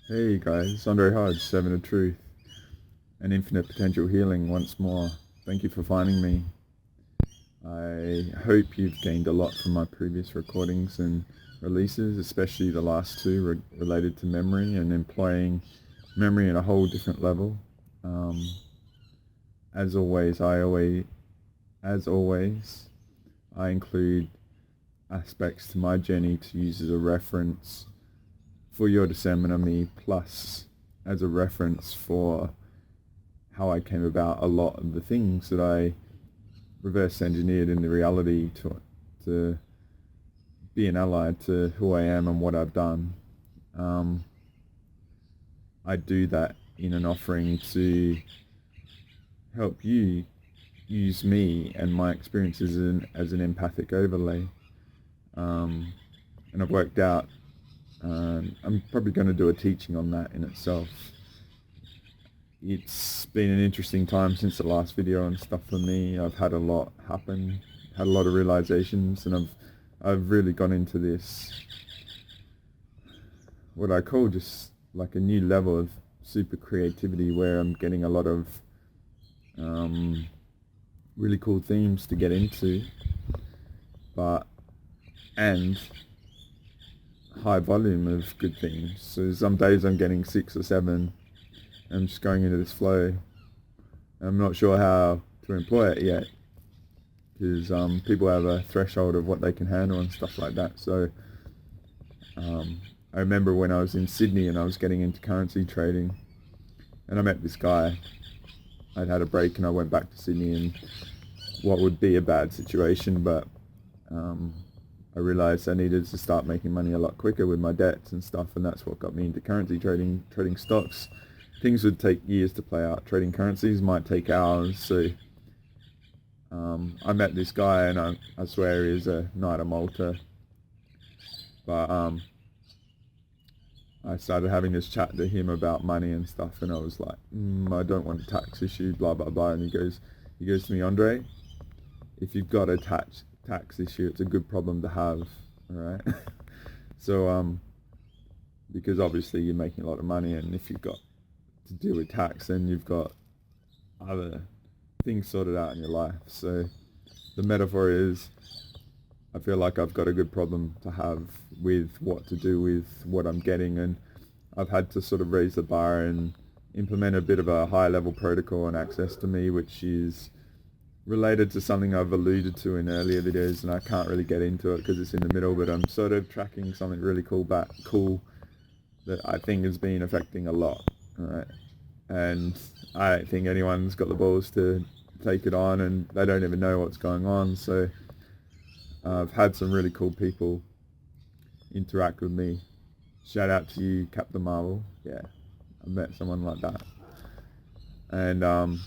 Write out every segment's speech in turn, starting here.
Hey guys, Andre Hodge, Seven of Truth, and Infinite Potential Healing once more. Thank you for finding me. I hope you've gained a lot from my previous recordings and releases, especially the last two related to memory and employing memory at a whole different level. Um, as always, as always, I include aspects to my journey to use as a reference for your discernment of me, plus as a reference for how I came about a lot of the things that I reverse engineered in the reality to be an ally to who I am and what I've done. Um, I do that in an offering to help you use me and my experiences as an empathic overlay. And I've worked out, I'm probably going to do a teaching on that in itself. It's been an interesting time since the last video and stuff for me. I've had a lot happen, had a lot of realizations, and I've really gone into this, what I call just like a new level of super creativity, where I'm getting a lot of really cool themes to get into, but and high volume of good themes. So some days I'm getting 6 or 7. I'm just going into this flow. I'm not sure how to employ it yet, because people have a threshold of what they can handle and stuff like that. So I remember when I was in Sydney and I was getting into currency trading, and I met this guy. I'd had a break and I went back to Sydney in what would be a bad situation, but I realized I needed to start making money a lot quicker with my debts and stuff, and that's what got me into currency trading stocks. Things would take years to play out. Trading currencies might take hours. So I met this guy, and I swear he is a Knight of Malta. But I started having this chat to him about money and stuff, and I was like, I don't want a tax issue, blah blah blah. And he goes to me, Andre, if you've got a tax issue, it's a good problem to have, all right? So because obviously you're making a lot of money, and if you've got to deal with tax, then you've got other things sorted out in your life. So the metaphor is, I feel like I've got a good problem to have with what to do with what I'm getting, and I've had to sort of raise the bar and implement a bit of a high level protocol and access to me, which is related to something I've alluded to in earlier videos, and I can't really get into it because it's in the middle, but I'm sort of tracking something really cool that I think has been affecting a lot. Alright, and I don't think anyone's got the balls to take it on, and they don't even know what's going on. So I've had some really cool people interact with me. Shout out to you, Captain Marvel. Yeah, I met someone like that. And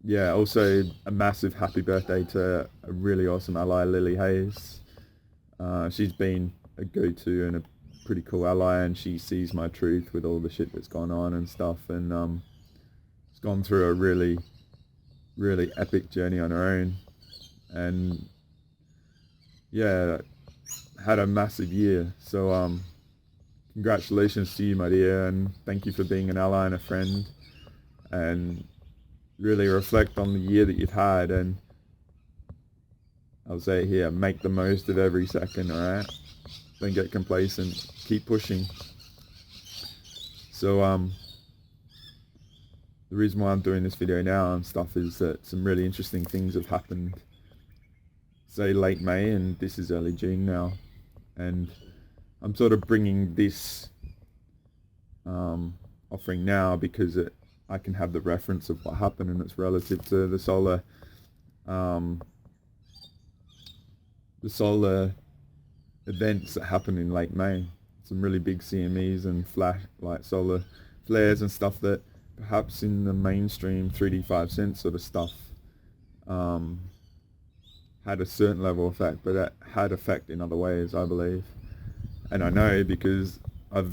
yeah, also a massive happy birthday to a really awesome ally, Lily Hayes. She's been a go-to and a pretty cool ally, and she sees my truth with all the shit that's gone on and stuff, and it's gone through a really epic journey on her own, and yeah, had a massive year. So congratulations to you, my dear, and thank you for being an ally and a friend, and really reflect on the year that you've had, and I'll say it here, make the most of every second, alright? Don't get complacent, keep pushing. So the reason why I'm doing this video now and stuff is that some really interesting things have happened, say late May, and this is early June now, and I'm sort of bringing this offering now because I can have the reference of what happened, and it's relative to the solar events that happened in late May. Some really big CMEs and flash like solar flares and stuff that perhaps in the mainstream 3D 5 cent sort of stuff had a certain level of effect, but it had effect in other ways, I believe. And I know because a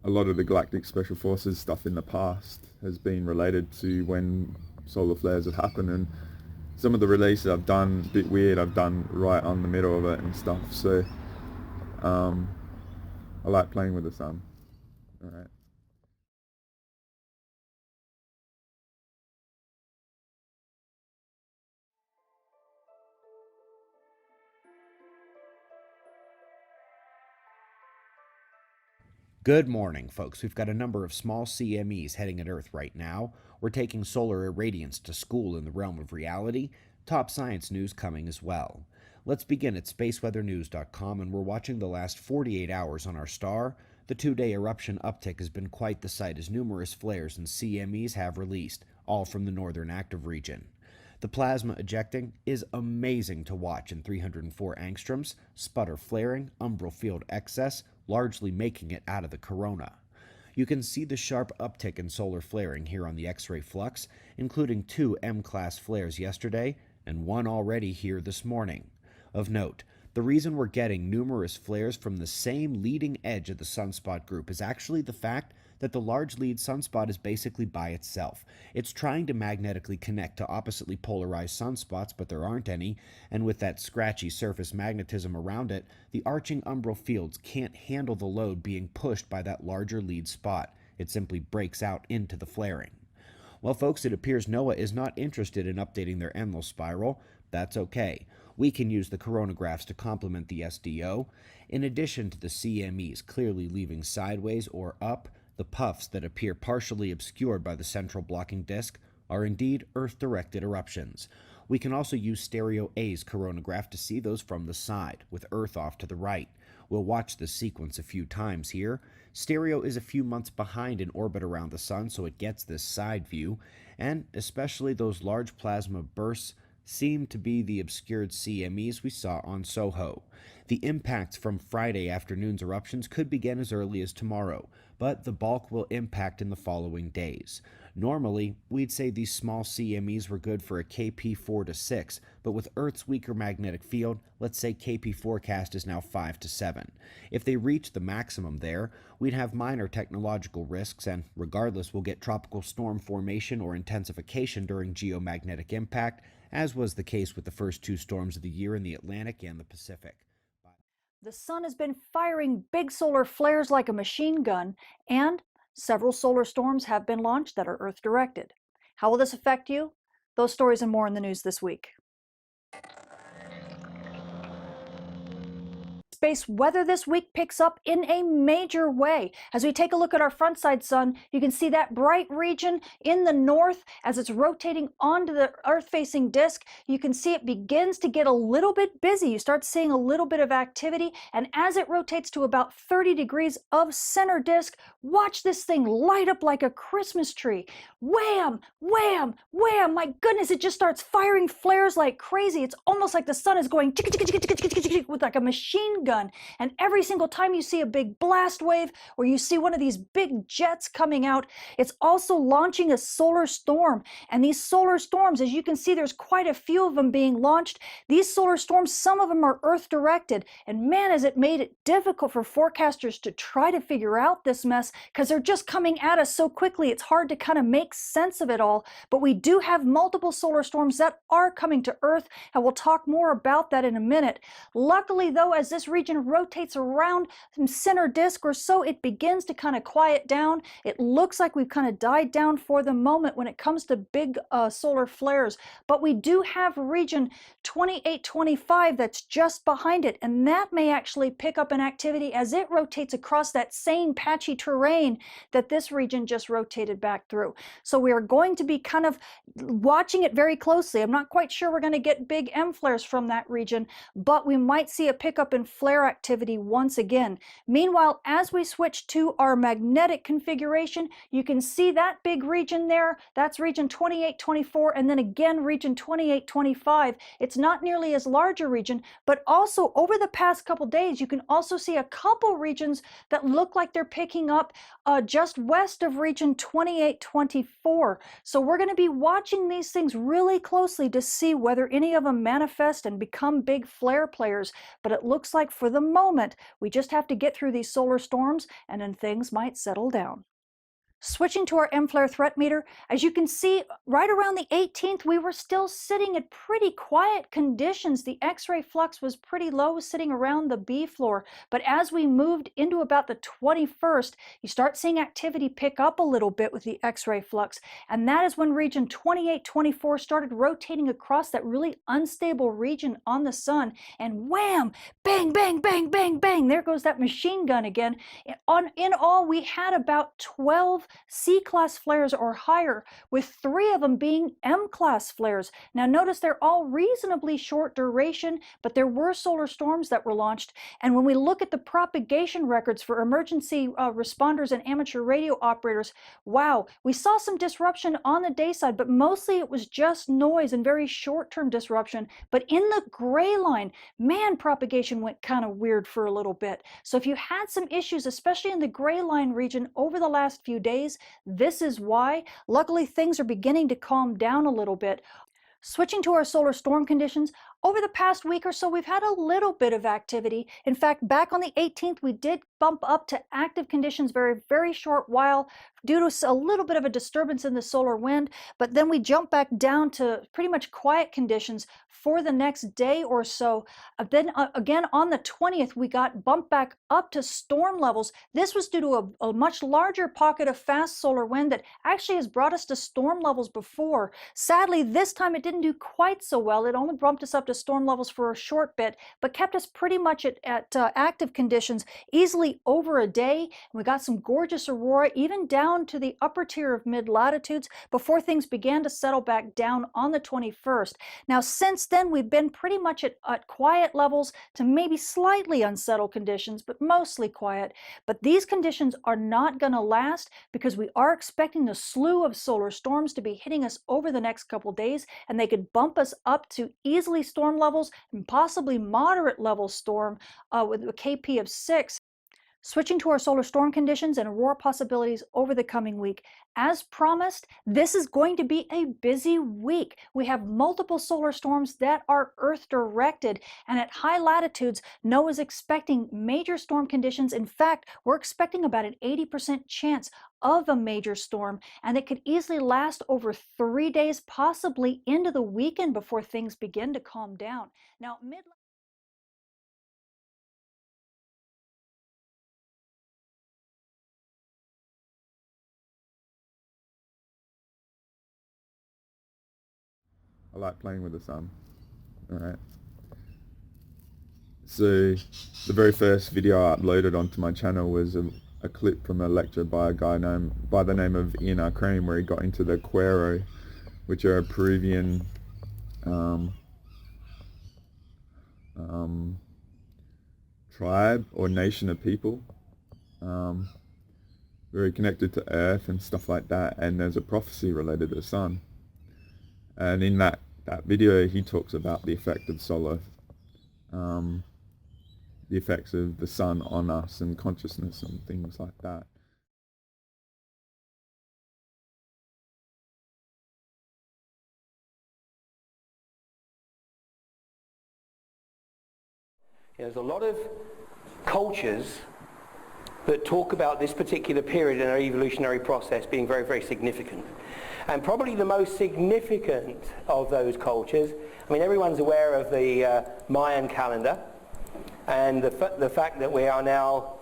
lot of the Galactic Special Forces stuff in the past has been related to when solar flares have happened, and some of the releases I've done, a bit weird, I've done right on the middle of it and stuff. So I like playing with the sun. All right. Good morning, folks. We've got a number of small CMEs heading at Earth right now. We're taking solar irradiance to school in the realm of reality. Top science news coming as well. Let's begin at spaceweathernews.com, and we're watching the last 48 hours on our star. The 2-day eruption uptick has been quite the sight as numerous flares and CMEs have released, all from the northern active region. The plasma ejecting is amazing to watch in 304 angstroms, sputter flaring, umbral field excess, largely making it out of the corona. You can see the sharp uptick in solar flaring here on the X-ray flux, including 2 M-class flares yesterday and 1 already here this morning. Of note, the reason we're getting numerous flares from the same leading edge of the sunspot group is actually the fact that the large lead sunspot is basically by itself. It's trying to magnetically connect to oppositely polarized sunspots, but there aren't any, and with that scratchy surface magnetism around it, the arching umbral fields can't handle the load being pushed by that larger lead spot. It simply breaks out into the flaring. Well, folks, it appears NOAA is not interested in updating their Enlil spiral. That's okay. We can use the coronagraphs to complement the SDO. In addition to the CMEs clearly leaving sideways or up, the puffs that appear partially obscured by the central blocking disk are indeed Earth-directed eruptions. We can also use Stereo A's coronagraph to see those from the side, with Earth off to the right. We'll watch this sequence a few times here. Stereo is a few months behind in orbit around the Sun, so it gets this side view, and especially those large plasma bursts seem to be the obscured CMEs we saw on SOHO. The impacts from Friday afternoon's eruptions could begin as early as tomorrow, but the bulk will impact in the following days. Normally, we'd say these small CMEs were good for a KP 4 to 6, but with Earth's weaker magnetic field, let's say KP forecast is now 5 to 7. If they reach the maximum there, we'd have minor technological risks, and regardless, we'll get tropical storm formation or intensification during geomagnetic impact, as was the case with the first 2 storms of the year in the Atlantic and the Pacific. The sun has been firing big solar flares like a machine gun, and several solar storms have been launched that are Earth-directed. How will this affect you? Those stories and more in the news this week. Space weather this week picks up in a major way. As we take a look at our front side sun, you can see that bright region in the north as it's rotating onto the Earth-facing disk. You can see it begins to get a little bit busy. You start seeing a little bit of activity, and as it rotates to about 30 degrees of center disk, watch this thing light up like a Christmas tree. Wham! Wham! Wham! My goodness, it just starts firing flares like crazy. It's almost like the sun is going with like a machine gun. And every single time you see a big blast wave or you see one of these big jets coming out, it's also launching a solar storm. And these solar storms, as you can see, there's quite a few of them being launched. These solar storms, some of them are Earth-directed. And man, has it made it difficult for forecasters to try to figure out this mess because they're just coming at us so quickly. It's hard to kind of make sense of it all. But we do have multiple solar storms that are coming to Earth, and we'll talk more about that in a minute. Luckily, though, as this region rotates around some center disk or so, it begins to kind of quiet down. It looks like we've kind of died down for the moment when it comes to big solar flares, but we do have region 2825 that's just behind it, and that may actually pick up an activity as it rotates across that same patchy terrain that this region just rotated back through. So we are going to be kind of watching it very closely. I'm not quite sure we're going to get big M flares from that region, but we might see a pickup in flare activity once again. Meanwhile, as we switch to our magnetic configuration, you can see that big region there. That's region 2824, and then again region 2825. It's not nearly as large a region, but also over the past couple days, you can also see a couple regions that look like they're picking up just west of region 2824. So we're going to be watching these things really closely to see whether any of them manifest and become big flare players. But it looks like for the moment, we just have to get through these solar storms and then things might settle down. Switching to our M-flare threat meter, as you can see, right around the 18th, we were still sitting at pretty quiet conditions. The X-ray flux was pretty low, sitting around the B floor. But as we moved into about the 21st, you start seeing activity pick up a little bit with the X-ray flux. And that is when region 2824 started rotating across that really unstable region on the sun. And wham, bang, bang, bang, bang, bang, there goes that machine gun again. In all, we had about 12 C-class flares or higher, with 3 of them being M-class flares. Now notice they're all reasonably short duration, but there were solar storms that were launched. And when we look at the propagation records for emergency responders and amateur radio operators, wow, we saw some disruption on the day side, but mostly it was just noise and very short-term disruption. But in the gray line, man, propagation went kind of weird for a little bit. So if you had some issues, especially in the gray line region over the last few days, this is why. Luckily, things are beginning to calm down a little bit. Switching to our solar storm conditions, over the past week or so, we've had a little bit of activity. In fact, back on the 18th, we did bump up to active conditions very short while due to a little bit of a disturbance in the solar wind, but then we jumped back down to pretty much quiet conditions for the next day or so. Then again, on the 20th, we got bumped back up to storm levels. This was due to a much larger pocket of fast solar wind that actually has brought us to storm levels before. Sadly, this time it didn't do quite so well. It only bumped us up to storm levels for a short bit, but kept us pretty much at active conditions easily over a day. We got some gorgeous aurora even down to the upper tier of mid-latitudes before things began to settle back down on the 21st. Now, since then, we've been pretty much at quiet levels to maybe slightly unsettled conditions, but mostly quiet. But these conditions are not going to last because we are expecting a slew of solar storms to be hitting us over the next couple days, and they could bump us up to easily storm levels and possibly moderate level storm with a KP of 6. Switching to our solar storm conditions and aurora possibilities over the coming week. As promised, this is going to be a busy week. We have multiple solar storms that are Earth-directed, and at high latitudes, NOAA is expecting major storm conditions. In fact, we're expecting about an 80% chance of a major storm, and it could easily last over 3 days, possibly into the weekend before things begin to calm down. Now, I like playing with the sun. Alright. So the very first video I uploaded onto my channel was a clip from a lecture by a guy by the name of Ian R. Crane, where he got into the Quero, which are a Peruvian tribe or nation of people, very connected to Earth and stuff like that, and there's a prophecy related to the sun. And in that video, he talks about the effect of solar, the effects of the sun on us and consciousness and things like that. There's a lot of cultures that talk about this particular period in our evolutionary process being very significant. And probably the most significant of those cultures, I mean, everyone's aware of the Mayan calendar and the fact that we are now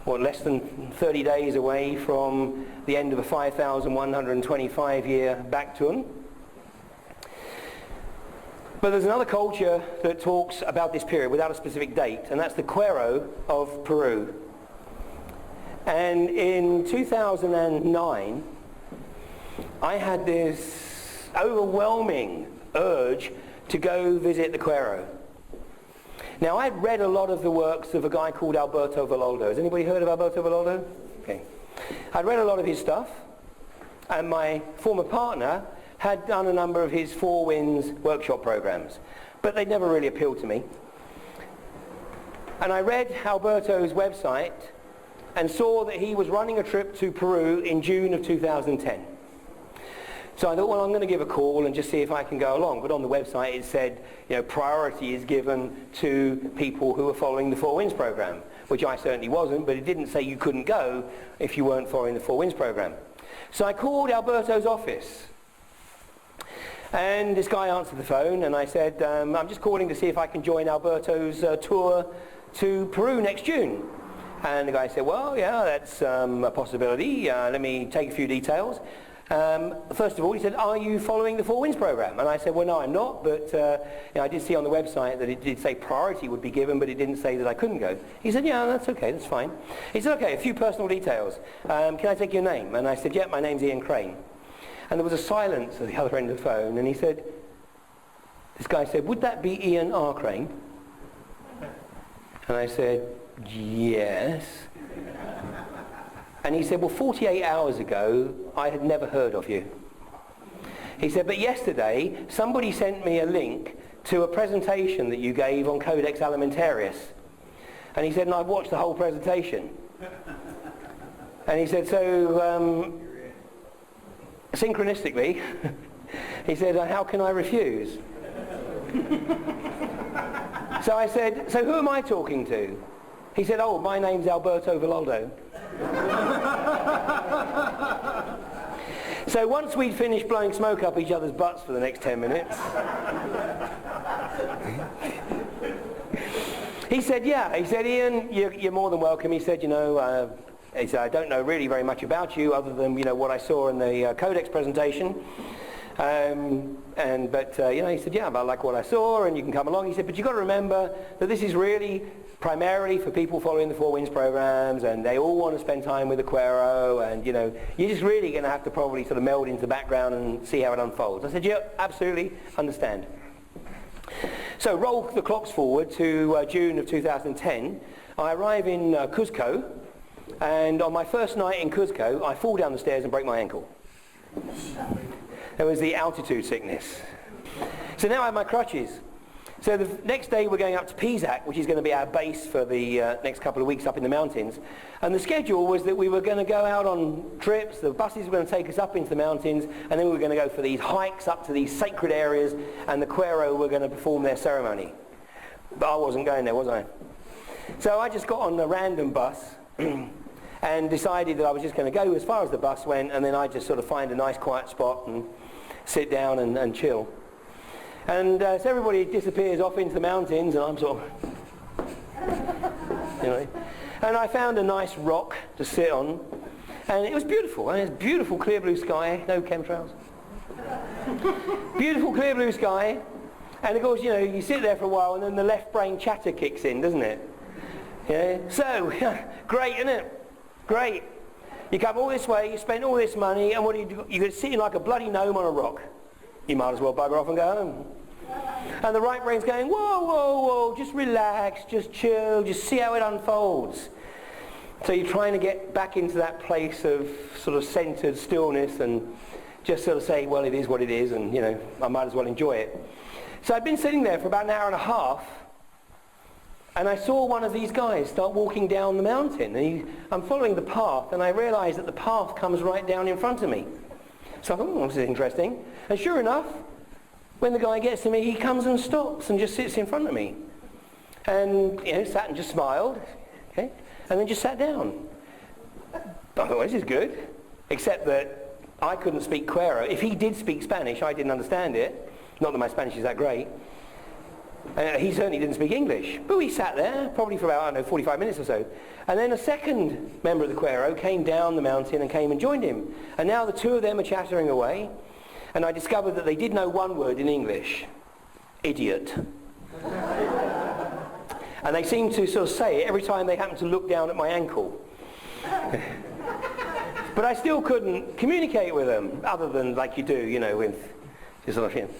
less than 30 days away from the end of a 5,125 year Bactun. But there's another culture that talks about this period without a specific date, and that's the Quero of Peru. And in 2009, I had this overwhelming urge to go visit the Quero. Now, I'd read a lot of the works of a guy called Alberto Villoldo. Has anybody heard of Alberto Villoldo? Okay. I'd read a lot of his stuff, and my former partner had done a number of his Four Winds workshop programs, but they never really appealed to me. And I read Alberto's website and saw that he was running a trip to Peru in June of 2010. So I thought, well, I'm going to give a call and just see if I can go along. But on the website it said, you know, priority is given to people who are following the Four Winds program. which I certainly wasn't, but it didn't say you couldn't go if you weren't following the Four Winds program. So I called Alberto's office. And this guy answered the phone, and I said, I'm just calling to see if I can join Alberto's tour to Peru next June. And the guy said, well, yeah, that's a possibility. Let me take a few details. First of all, he said, are you following the Four Winds program? And I said, well, no, I'm not, but I did see on the website that it did say priority would be given, but it didn't say that I couldn't go. He said, yeah, that's okay, that's fine. He said, okay, a few personal details. Can I take your name? And I said, yeah, my name's Ian Crane. And there was a silence at the other end of the phone, and this guy said, would that be Ian R. Crane? And I said, yes. And he said, well, 48 hours ago, I had never heard of you. He said, but yesterday, somebody sent me a link to a presentation that you gave on Codex Alimentarius. And he said, and I've watched the whole presentation. And he said, so, synchronistically, he said, how can I refuse? So I said, so who am I talking to? He said, oh, my name's Alberto Villoldo. So once we'd finished blowing smoke up each other's butts for the next 10 minutes, he said, yeah. He said, Ian, you're more than welcome. He said, he said, I don't know really very much about you other than, what I saw in the Codex presentation. He said, yeah, I like what I saw, and you can come along. He said, but you've got to remember that this is really primarily for people following the Four Winds programs, and they all want to spend time with the Quero, and, you're just really going to have to probably sort of meld into the background and see how it unfolds. I said, yeah, absolutely, understand. So roll the clocks forward to June of 2010. I arrive in Cuzco, and on my first night in Cuzco, I fall down the stairs and break my ankle. There was the altitude sickness. So now I have my crutches. So the next day we're going up to Pisac, which is going to be our base for the next couple of weeks up in the mountains. And the schedule was that we were going to go out on trips, the buses were going to take us up into the mountains, and then we were going to go for these hikes up to these sacred areas, and the Quero were going to perform their ceremony. But I wasn't going there, was I? So I just got on a random bus and decided that I was just going to go as far as the bus went, and then I'd just sort of find a nice quiet spot and sit down and chill. And so everybody disappears off into the mountains, and I'm sort of, And I found a nice rock to sit on, and it was beautiful. And it's beautiful clear blue sky, no chemtrails. Beautiful clear blue sky, and of course, you sit there for a while, and then the left brain chatter kicks in, doesn't it? Yeah. So, great, isn't it? Great. You come all this way, you spend all this money, and what do you do? You're sitting like a bloody gnome on a rock. You might as well bugger off and go home. And the right brain's going, whoa, whoa, whoa, just relax, just chill, just see how it unfolds. So you're trying to get back into that place of sort of centered stillness and just sort of say, well, it is what it is, and, I might as well enjoy it. So I'd been sitting there for about an hour and a half, and I saw one of these guys start walking down the mountain. And I'm following the path, and I realized that the path comes right down in front of me. So I thought, this is interesting. And sure enough, when the guy gets to me, he comes and stops and just sits in front of me. And, sat and just smiled, okay, and then just sat down. I thought, well, this is good. Except that I couldn't speak Quero. If he did speak Spanish, I didn't understand it. Not that my Spanish is that great. He certainly didn't speak English. But we sat there, probably for about, 45 minutes or so. And then a second member of the Quero came down the mountain and came and joined him. And now the two of them are chattering away. And I discovered that they did know one word in English. Idiot. And they seemed to sort of say it every time they happened to look down at my ankle. But I still couldn't communicate with them, other than like you do, with just sort of,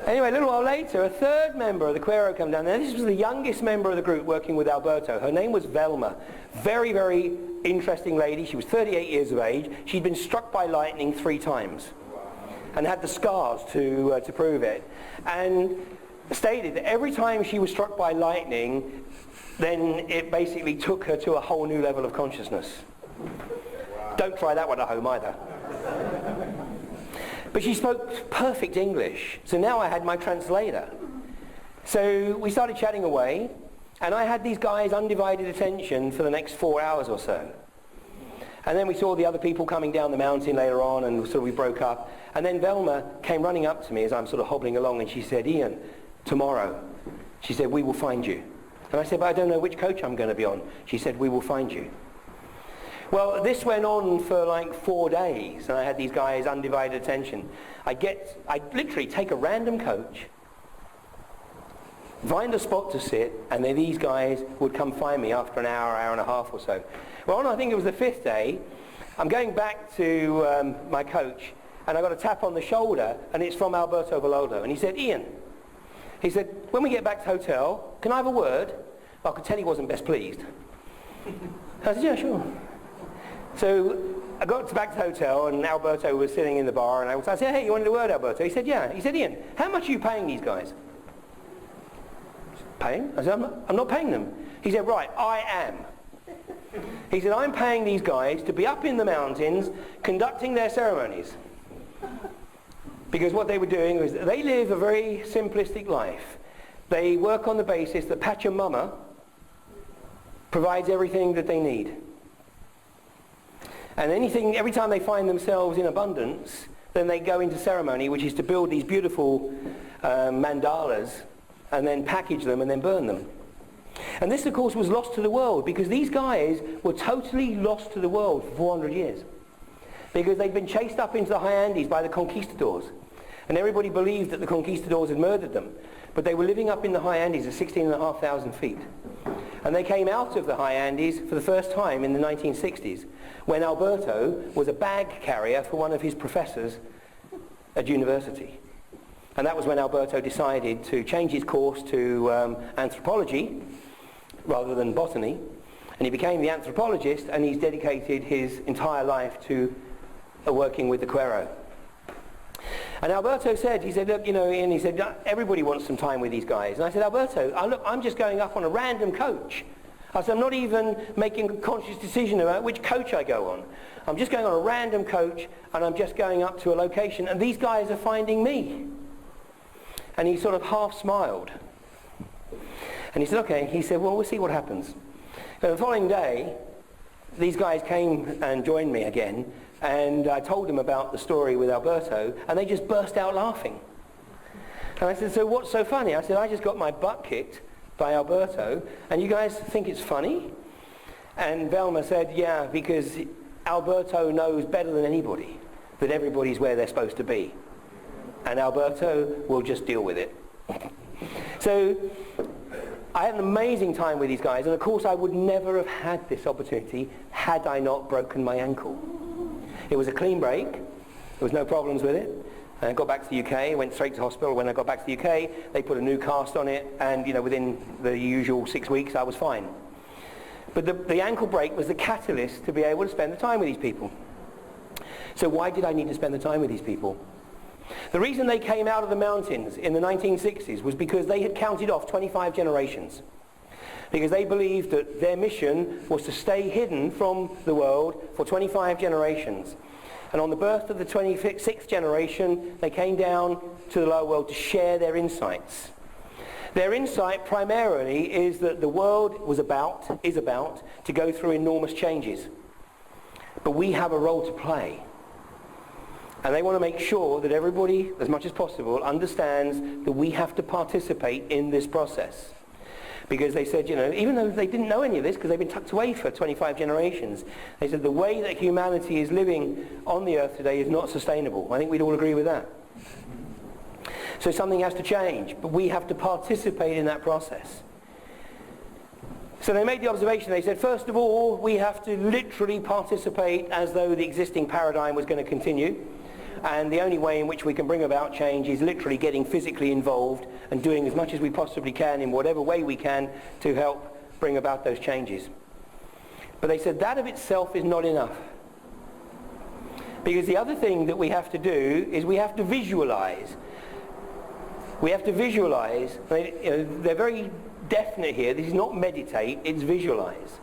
Anyway, a little while later, a third member of the Quero came down. Now, this was the youngest member of the group working with Alberto. Her name was Velma. Very, very interesting lady. She was 38 years of age. She'd been struck by lightning 3 times and had the scars to prove it. And stated that every time she was struck by lightning, then it basically took her to a whole new level of consciousness. Don't try that one at home either. But she spoke perfect English, so now I had my translator. So we started chatting away, And I had these guys' undivided attention for the next 4 hours or so. And then we saw the other people coming down the mountain later on, and sort of we broke up. And then Velma came running up to me as I'm sort of hobbling along, and she said, "Ian, tomorrow," she said, "we will find you." And I said, "But I don't know which coach I'm going to be on." She said, "We will find you." Well, this went on for like 4 days, and I had these guys' undivided attention. I'd literally take a random coach, find a spot to sit, and then these guys would come find me after an hour, hour and a half or so. Well, I think it was the 5th day, I'm going back to my coach, and I got a tap on the shoulder, and it's from Alberto Villoldo. And he said, "Ian," he said, "when we get back to the hotel, can I have a word?" Well, I could tell he wasn't best pleased. I said, "Yeah, sure." So I got back to the hotel, and Alberto was sitting in the bar, and I said, "Hey, you wanted a word, Alberto?" He said, "Yeah." He said, "Ian, how much are you paying these guys?" "Paying?" I said, I'm not paying them." He said, "Right, I am." He said, "I'm paying these guys to be up in the mountains conducting their ceremonies." Because what they were doing was they live a very simplistic life. They work on the basis that Pachamama provides everything that they need. And every time they find themselves in abundance, then they go into ceremony, which is to build these beautiful mandalas and then package them and then burn them. And this, of course, was lost to the world, because these guys were totally lost to the world for 400 years. Because they'd been chased up into the high Andes by the conquistadors. And everybody believed that the conquistadors had murdered them. But they were living up in the high Andes at 16,500 feet. And they came out of the high Andes for the first time in the 1960s, when Alberto was a bag carrier for one of his professors at university. And that was when Alberto decided to change his course to anthropology rather than botany. And he became the anthropologist, and he's dedicated his entire life to working with the Cuero. And Alberto said, he said, "Look, Ian," he said, "everybody wants some time with these guys." And I said, "Alberto, I'm just going up on a random coach." I said, "I'm not even making a conscious decision about which coach I go on. I'm just going on a random coach, and I'm just going up to a location, and these guys are finding me." And he sort of half smiled. And he said, "Okay." He said, "Well, we'll see what happens." And the following day, these guys came and joined me again, and I told them about the story with Alberto, and they just burst out laughing. And I said, "So what's so funny?" I said, "I just got my butt kicked by Alberto, and you guys think it's funny?" And Velma said, "Yeah, because Alberto knows better than anybody that everybody's where they're supposed to be. And Alberto will just deal with it." So I had an amazing time with these guys, and of course I would never have had this opportunity had I not broken my ankle. It was a clean break. There was no problems with it. And I got back to the UK, went straight to hospital. When I got back to the UK, they put a new cast on it, and within the usual 6 weeks I was fine. But the ankle break was the catalyst to be able to spend the time with these people. So why did I need to spend the time with these people? The reason they came out of the mountains in the 1960s was because they had counted off 25 generations. Because they believed that their mission was to stay hidden from the world for 25 generations. And on the birth of the 26th generation, they came down to the lower world to share their insights. Their insight primarily is that the world is about to go through enormous changes. But we have a role to play. And they want to make sure that everybody, as much as possible, understands that we have to participate in this process. Because they said, even though they didn't know any of this, because they've been tucked away for 25 generations, they said the way that humanity is living on the earth today is not sustainable. I think we'd all agree with that. So something has to change, but we have to participate in that process. So they made the observation, they said, first of all, we have to literally participate as though the existing paradigm was going to continue. And the only way in which we can bring about change is literally getting physically involved and doing as much as we possibly can in whatever way we can to help bring about those changes. But they said that of itself is not enough. Because the other thing that we have to do is we have to visualize. We have to visualize. They're very definite here. This is not meditate, it's visualize.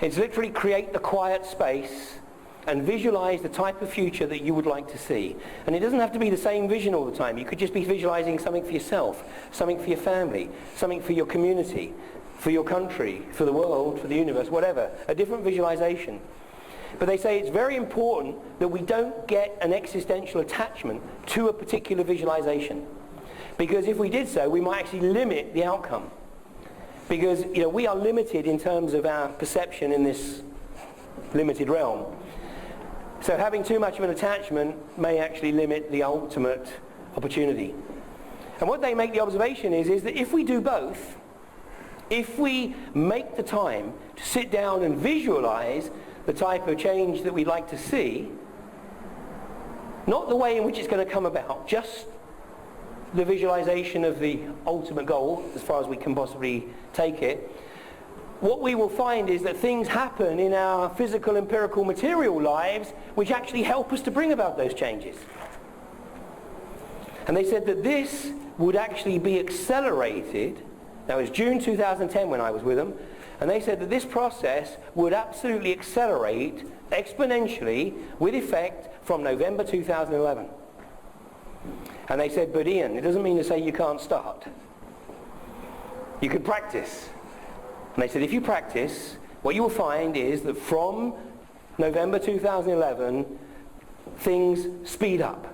It's literally create the quiet space and visualize the type of future that you would like to see. And it doesn't have to be the same vision all the time. You could just be visualizing something for yourself, something for your family, something for your community, for your country, for the world, for the universe, whatever. A different visualization. But they say it's very important that we don't get an existential attachment to a particular visualization. Because if we did so, we might actually limit the outcome. Because, you know, we are limited in terms of our perception in this limited realm. So having too much of an attachment may actually limit the ultimate opportunity. And what they make the observation is that if we do both, if we make the time to sit down and visualize the type of change that we'd like to see, not the way in which it's going to come about, just the visualization of the ultimate goal, as far as we can possibly take it, what we will find is that things happen in our physical, empirical, material lives which actually help us to bring about those changes. And they said that this would actually be accelerated. Now, it was June 2010 when I was with them, and they said that this process would absolutely accelerate exponentially with effect from November 2011. And they said, but Ian, it doesn't mean to say you can't start. You could practice. And they said, if you practice, what you will find is that from November 2011, things speed up.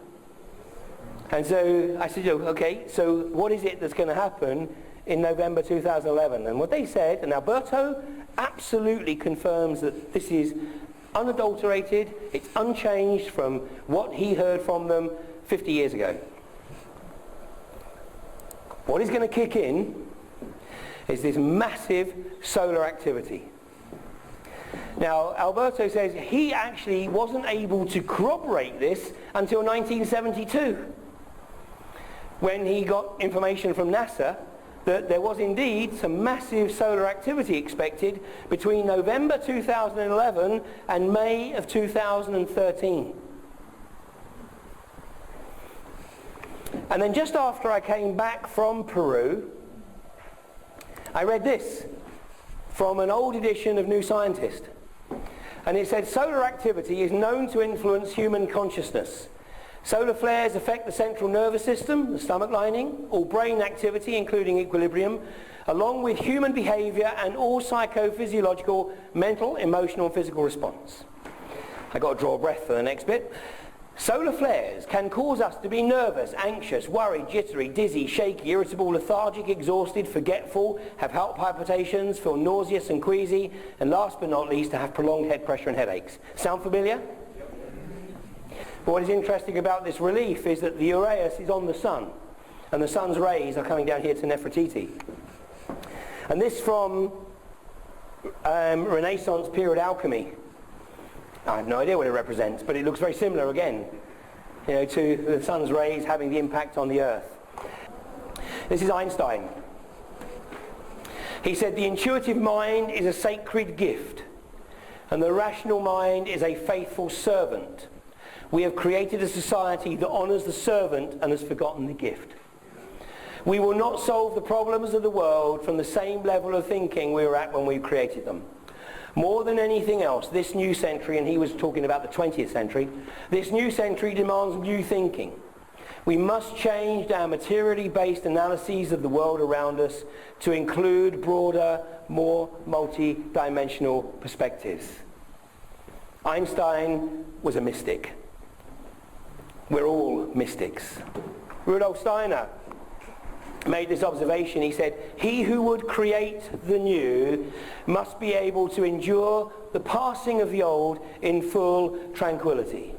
And so I said, okay, so what is it that's going to happen in November 2011? And what they said, and Alberto absolutely confirms that this is unadulterated, it's unchanged from what he heard from them 50 years ago. What is going to kick in is this massive solar activity. Now, Alberto says he actually wasn't able to corroborate this until 1972, when he got information from NASA that there was indeed some massive solar activity expected between November 2011 and May of 2013. And then just after I came back from Peru, I read this from an old edition of New Scientist. And it said, solar activity is known to influence human consciousness. Solar flares affect the central nervous system, the stomach lining, all brain activity, including equilibrium, along with human behavior and all psychophysiological, mental, emotional, and physical response. I got to draw a breath for the next bit. Solar flares can cause us to be nervous, anxious, worried, jittery, dizzy, shaky, irritable, lethargic, exhausted, forgetful, have heart palpitations, feel nauseous and queasy, and last but not least, to have prolonged head pressure and headaches. Sound familiar? But what is interesting about this relief is that the Uraeus is on the sun, and the sun's rays are coming down here to Nefertiti. And this from Renaissance period alchemy. I have no idea what it represents, but it looks very similar again, you know, to the sun's rays having the impact on the earth. This is Einstein. He said, the intuitive mind is a sacred gift, and the rational mind is a faithful servant. We have created a society that honors the servant and has forgotten the gift. We will not solve the problems of the world from the same level of thinking we were at when we created them. More than anything else, this new century, and he was talking about the 20th century, this new century demands new thinking. We must change our materially based analyses of the world around us to include broader, more multi-dimensional perspectives. Einstein was a mystic. We're all mystics. Rudolf Steiner made this observation. He said, he who would create the new must be able to endure the passing of the old in full tranquility.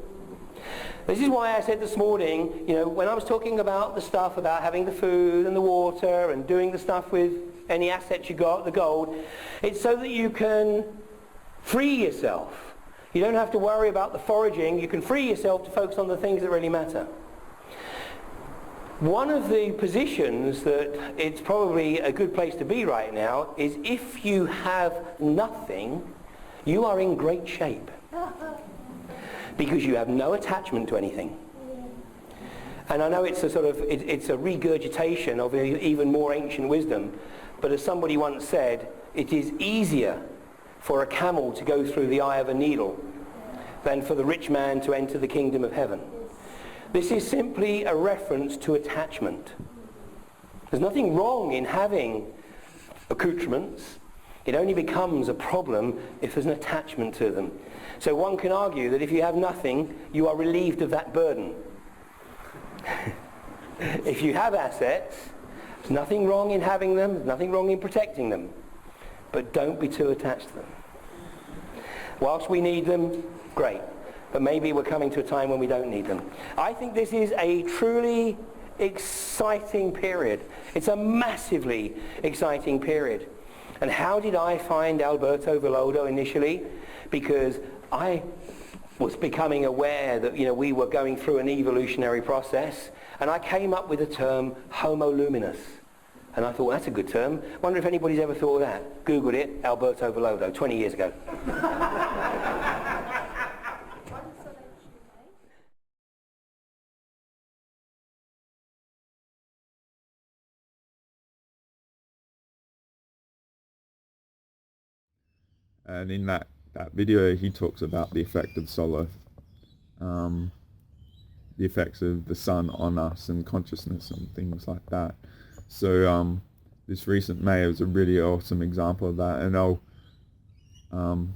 This is why I said this morning, you know, when I was talking about the stuff about having the food and the water and doing the stuff with any assets you got, the gold, it's so that you can free yourself. You don't have to worry about the foraging. You can free yourself to focus on the things that really matter. One of the positions that it's probably a good place to be right now is if you have nothing, you are in great shape. Because you have no attachment to anything. And I know it's a sort of, it's a regurgitation of even more ancient wisdom, but as somebody once said, it is easier for a camel to go through the eye of a needle than for the rich man to enter the kingdom of heaven. This is simply a reference to attachment. There's nothing wrong in having accoutrements. It only becomes a problem if there's an attachment to them. So one can argue that if you have nothing, you are relieved of that burden. If you have assets, there's nothing wrong in having them, there's nothing wrong in protecting them. But don't be too attached to them. Whilst we need them, great. But maybe we're coming to a time when we don't need them. I think this is a truly exciting period. It's a massively exciting period. And how did I find Alberto Villoldo initially? Because I was becoming aware that, we were going through an evolutionary process, and I came up with the term Homo luminous. And I thought, that's a good term. Wonder if anybody's ever thought of that. Googled it, Alberto Villoldo, 20 years ago. And in that video, he talks about the effect of solar, the effects of the sun on us and consciousness and things like that. So this recent May was a really awesome example of that. And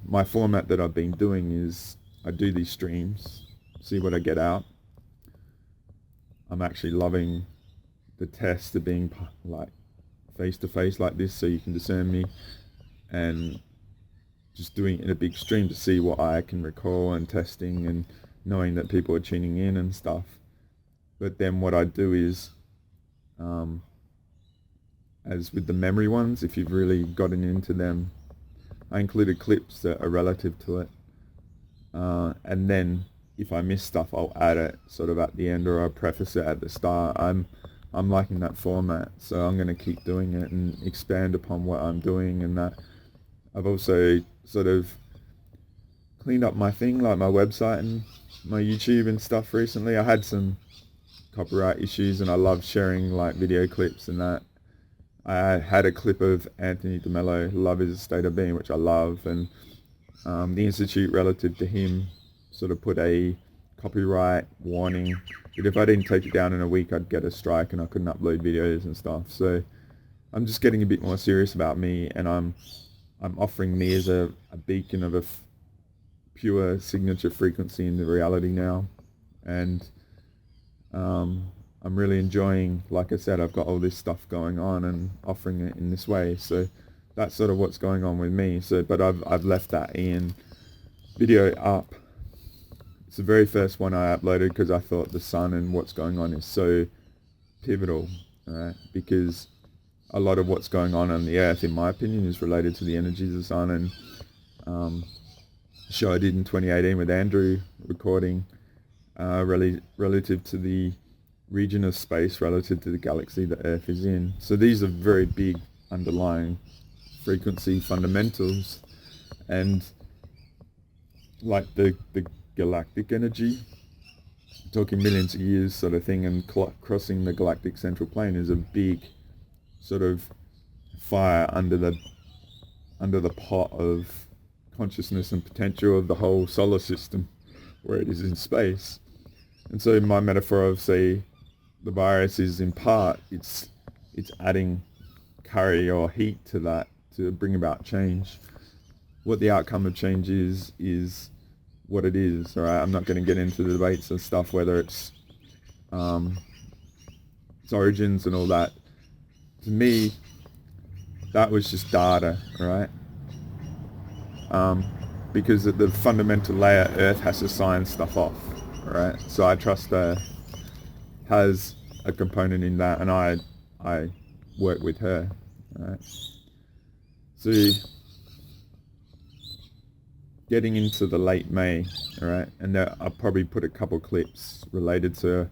my format that I've been doing is I do these streams, see what I get out. I'm actually loving the test of being like face to face like this, so you can discern me, and just doing it in a big stream to see what I can recall, and testing and knowing that people are tuning in and stuff. But then what I do is, as with the memory ones, if you've really gotten into them, I included clips that are relative to it. And then if I miss stuff, I'll add it sort of at the end, or I'll preface it at the start. I'm liking that format, so I'm going to keep doing it and expand upon what I'm doing. And that I've also sort of cleaned up my thing, like my website and my YouTube and stuff recently. I had some copyright issues, and I love sharing like video clips and that. I had a clip of Anthony DeMello, Love is a State of Being, which I love, and the Institute relative to him sort of put a copyright warning that if I didn't take it down in a week, I'd get a strike and I couldn't upload videos and stuff. So I'm just getting a bit more serious about me, and I'm offering me as a beacon of a pure signature frequency in the reality now. And I'm really enjoying, like I said, I've got all this stuff going on and offering it in this way. So that's sort of what's going on with me. So, but I've left that Ian video up. It's the very first one I uploaded because I thought the sun and what's going on is so pivotal, right? Because a lot of what's going on the earth, in my opinion, is related to the energies of the sun. And the show I did in 2018 with Andrew, recording relative to the region of space relative to the galaxy the earth is in. So these are very big underlying frequency fundamentals, and like the galactic energy, talking millions of years sort of thing, and crossing the galactic central plane is a big sort of fire under the pot of consciousness and potential of the whole solar system where it is in space. And so my metaphor of, say, the virus is in part, it's adding curry or heat to that to bring about change. What the outcome of change is what it is, all right? I'm not going to get into the debates and stuff, whether it's its origins and all that. To me, that was just data, right? Because at the fundamental layer, Earth has to sign stuff off, right? So I trust Earth has a component in that, and I work with her, right? So getting into the late May, all right, and there, I'll probably put a couple clips related to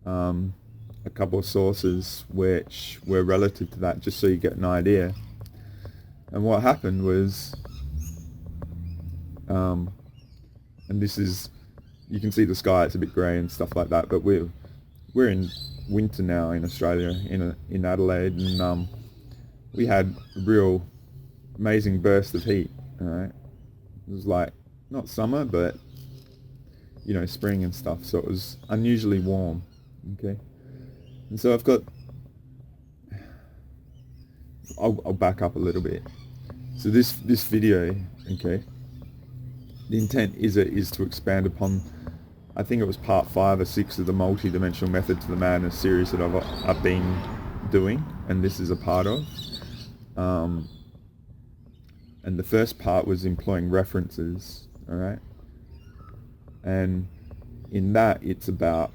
a couple of sources which were relative to that, just so you get an idea. And what happened was, and this is, you can see the sky, it's a bit grey and stuff like that, but we're in winter now in Australia, in Adelaide, and we had a real amazing burst of heat, all right? It was like, not summer, but spring and stuff, so it was unusually warm. Okay, and so I'll back up a little bit. So this video, okay, the intent is to expand upon, I think it was part 5 or 6 of the Multidimensional Method to the Madness series that I've been doing, and this is a part of. And the first part was employing references, all right? And in that, it's about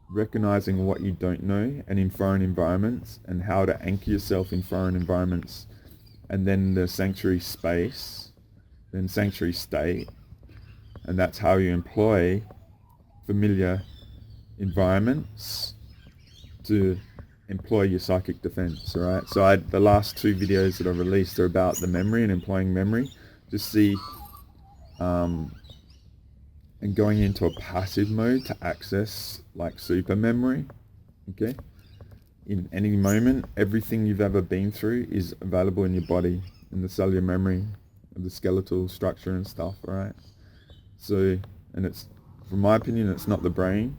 recognizing what you don't know and in foreign environments, and how to anchor yourself in foreign environments, and then the sanctuary space, then sanctuary state, and that's how you employ familiar environments to employ your psychic defense. All right, so the last 2 videos that I released are about the memory and employing memory to see and going into a passive mode to access like super memory. Okay, in any moment, everything you've ever been through is available in your body, in the cellular memory of the skeletal structure and stuff. All right, so, and it's, from my opinion, it's not the brain.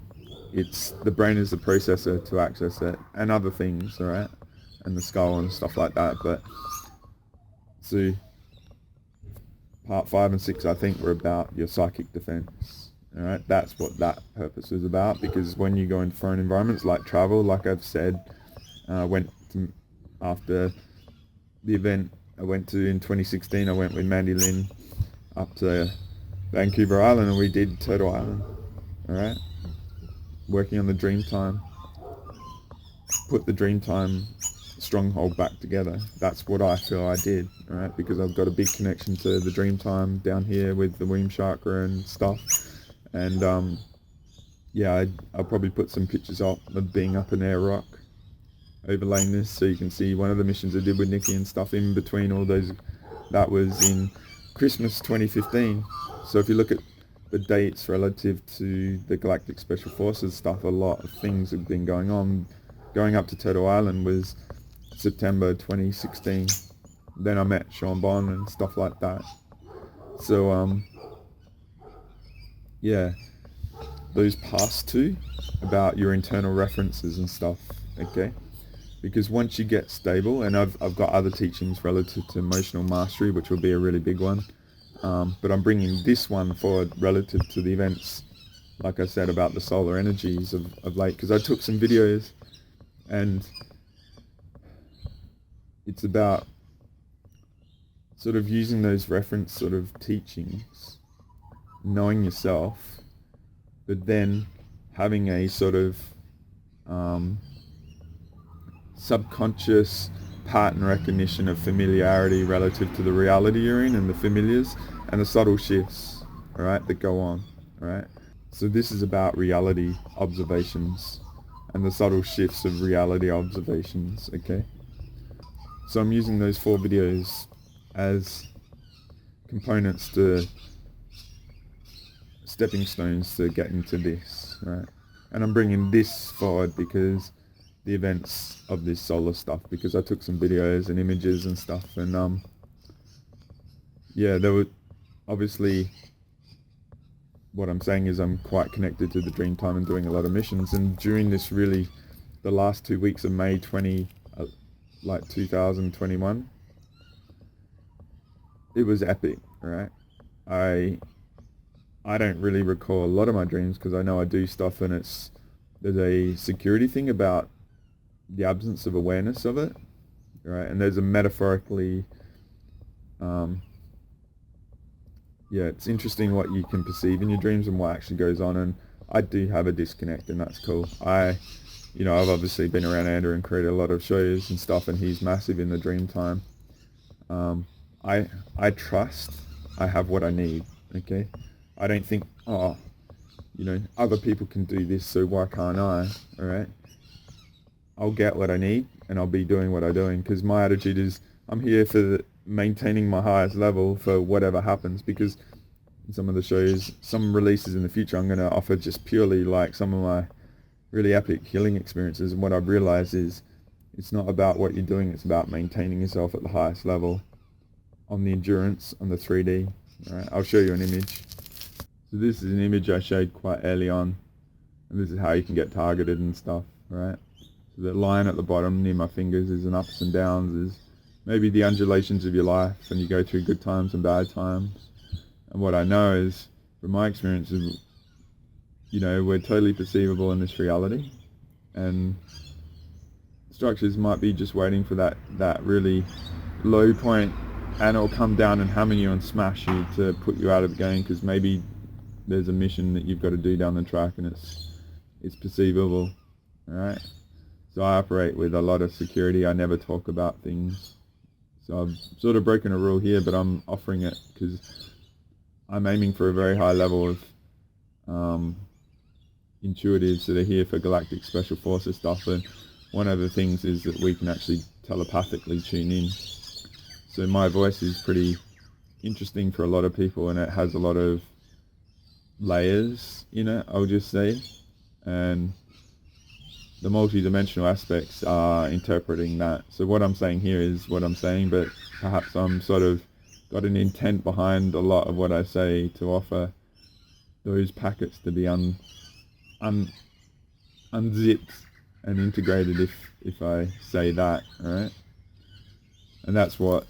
It's the brain is the processor to access it, and other things, all right, and the skull and stuff like that. But so part 5 and 6, I think, were about your psychic defense. All right, that's what that purpose was about, because when you go into foreign environments like travel, like I've said, after the event I went to in 2016, I went with Mandy Lynn up to Vancouver Island, and we did Turtle Island. All right, working on the Dreamtime, put the Dreamtime stronghold back together. That's what I feel I did, all right, because I've got a big connection to the Dreamtime down here with the womb chakra and stuff. And yeah, I'll probably put some pictures up of being up in Air Rock, overlaying this so you can see one of the missions I did with Nikki and stuff in between all those. That was in Christmas 2015. So if you look at the dates relative to the Galactic Special Forces stuff, a lot of things have been going on. Going up to Turtle Island was September 2016. Then I met Sean Bond and stuff like that. So yeah, those past 2 about your internal references and stuff, okay? Because once you get stable, and I've got other teachings relative to emotional mastery, which will be a really big one, but I'm bringing this one forward relative to the events, like I said, about the solar energies of late, because I took some videos, and it's about sort of using those reference sort of teachings, knowing yourself, but then having a sort of subconscious pattern recognition of familiarity relative to the reality you're in and the familiars and the subtle shifts, all right, that go on, all right? So this is about reality observations and the subtle shifts of reality observations, okay? So I'm using those 4 videos as components to stepping stones to get into this, right? And I'm bringing this forward because the events of this solar stuff, because I took some videos and images and stuff, and yeah, there were obviously, what I'm saying is I'm quite connected to the Dreamtime and doing a lot of missions, and during this really, the last 2 weeks of May 2021, it was epic, right? I don't really recall a lot of my dreams because I know I do stuff, and there's a security thing about the absence of awareness of it, right? And there's a metaphorically, yeah, it's interesting what you can perceive in your dreams and what actually goes on, and I do have a disconnect, and that's cool. I've obviously been around Andrew and created a lot of shows and stuff, and he's massive in the Dreamtime. I trust I have what I need, okay? I don't think, other people can do this, so why can't I, all right? I'll get what I need, and I'll be doing what I'm doing, because my attitude is I'm here for maintaining my highest level for whatever happens, because in some of the shows, some releases in the future, I'm going to offer just purely like some of my really epic healing experiences, and what I've realized is it's not about what you're doing, it's about maintaining yourself at the highest level. on the endurance on the 3D. Alright, I'll show you an image. So this is an image I showed quite early on, and this is how you can get targeted and stuff, right? So the line at the bottom near my fingers is an ups and downs, is maybe the undulations of your life, and you go through good times and bad times. And what I know is, from my experience, is, you know, we're totally perceivable in this reality, and structures might be just waiting for that really low point, and it'll come down and hammer you and smash you to put you out of the game, because maybe there's a mission that you've got to do down the track and it's perceivable. Alright, so I operate with a lot of security. I never talk about things, so I've sort of broken a rule here, but I'm offering it because I'm aiming for a very high level of intuitives that are here for galactic special forces stuff. And one of the things is that we can actually telepathically tune in. So my voice is pretty interesting for a lot of people, and it has a lot of layers in it, I'll just say. And the multidimensional aspects are interpreting that. So what I'm saying here is what I'm saying, but perhaps I'm sort of got an intent behind a lot of what I say to offer those packets to be unzipped and integrated, if I say that, alright? And that's what,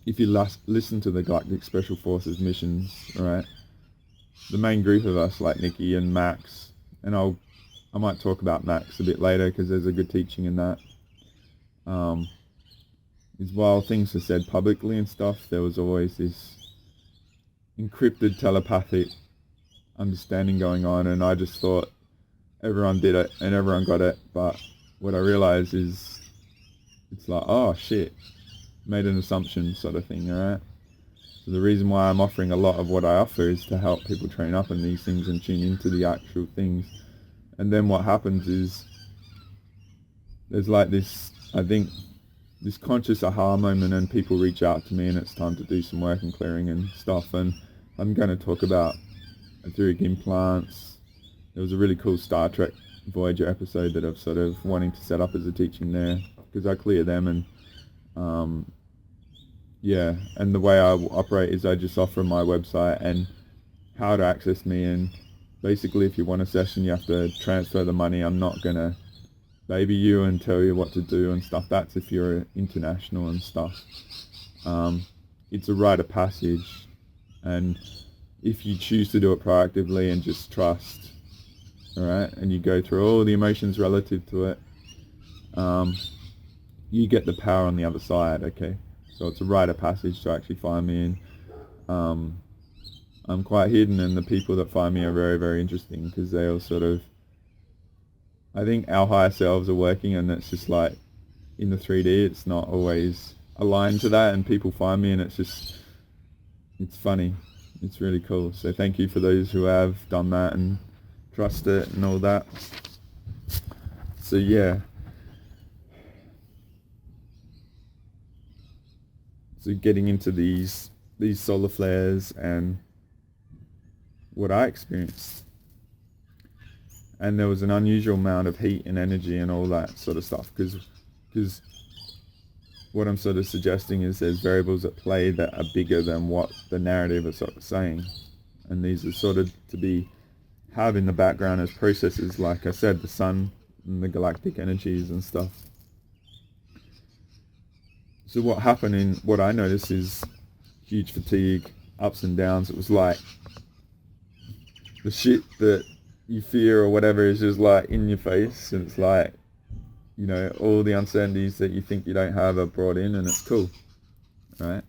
if you listen to the Galactic Special Forces missions, alright, the main group of us, like Nikki and Max, and I might talk about Max a bit later because there's a good teaching in that, is while things are said publicly and stuff, there was always this encrypted telepathic understanding going on, and I just thought everyone did it and everyone got it. But what I realized is it's like, oh shit, made an assumption sort of thing, alright? So the reason why I'm offering a lot of what I offer is to help people train up in these things and tune into the actual things. And then what happens is there's like this, I think, this conscious aha moment, and people reach out to me and it's time to do some work and clearing and stuff. And I'm going to talk about etheric implants. There was a really cool Star Trek Voyager episode that I've sort of wanting to set up as a teaching there, because I clear them. And yeah, and the way I operate is I just offer my website and how to access me, and basically if you want a session you have to transfer the money. I'm not going to baby you and tell you what to do and stuff. That's if you're international and stuff. It's a rite of passage, and if you choose to do it proactively and just trust, alright, and you go through all the emotions relative to it, you get the power on the other side, okay? So it's a rite of passage to actually find me, and I'm quite hidden, and the people that find me are very, very interesting, because they all sort of, I think our higher selves are working, and it's just like in the 3D it's not always aligned to that, and people find me and it's just, it's funny, it's really cool. So thank you for those who have done that and trust it and all that. So yeah, so getting into these solar flares and what I experienced, and there was an unusual amount of heat and energy and all that sort of stuff, because what I'm sort of suggesting is there's variables at play that are bigger than what the narrative is sort of saying, and these are sort of to have in the background as processes, like I said, the sun and the galactic energies and stuff. So what happened, in what I noticed, is huge fatigue, ups and downs. It was like the shit that you fear or whatever is just like in your face, and it's like, you know, all the uncertainties that you think you don't have are brought in, and it's cool, right?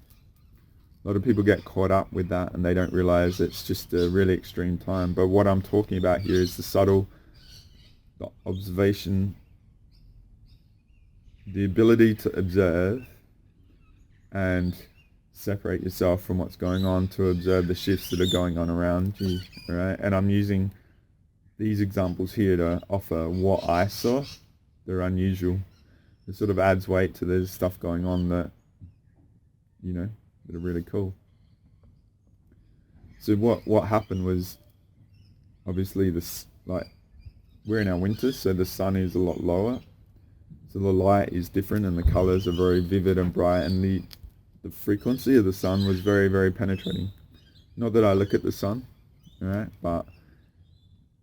A lot of people get caught up with that and they don't realize it's just a really extreme time. But what I'm talking about here is the subtle, the observation, the ability to observe and separate yourself from what's going on, to observe the shifts that are going on around you, right? And I'm using these examples here to offer what I saw. They're unusual. It sort of adds weight to there's stuff going on that, you know, that are really cool. So what happened was, obviously this, like, we're in our winter, so the sun is a lot lower, so the light is different and the colors are very vivid and bright, and the frequency of the sun was very, very penetrating. Not that I look at the sun, right? But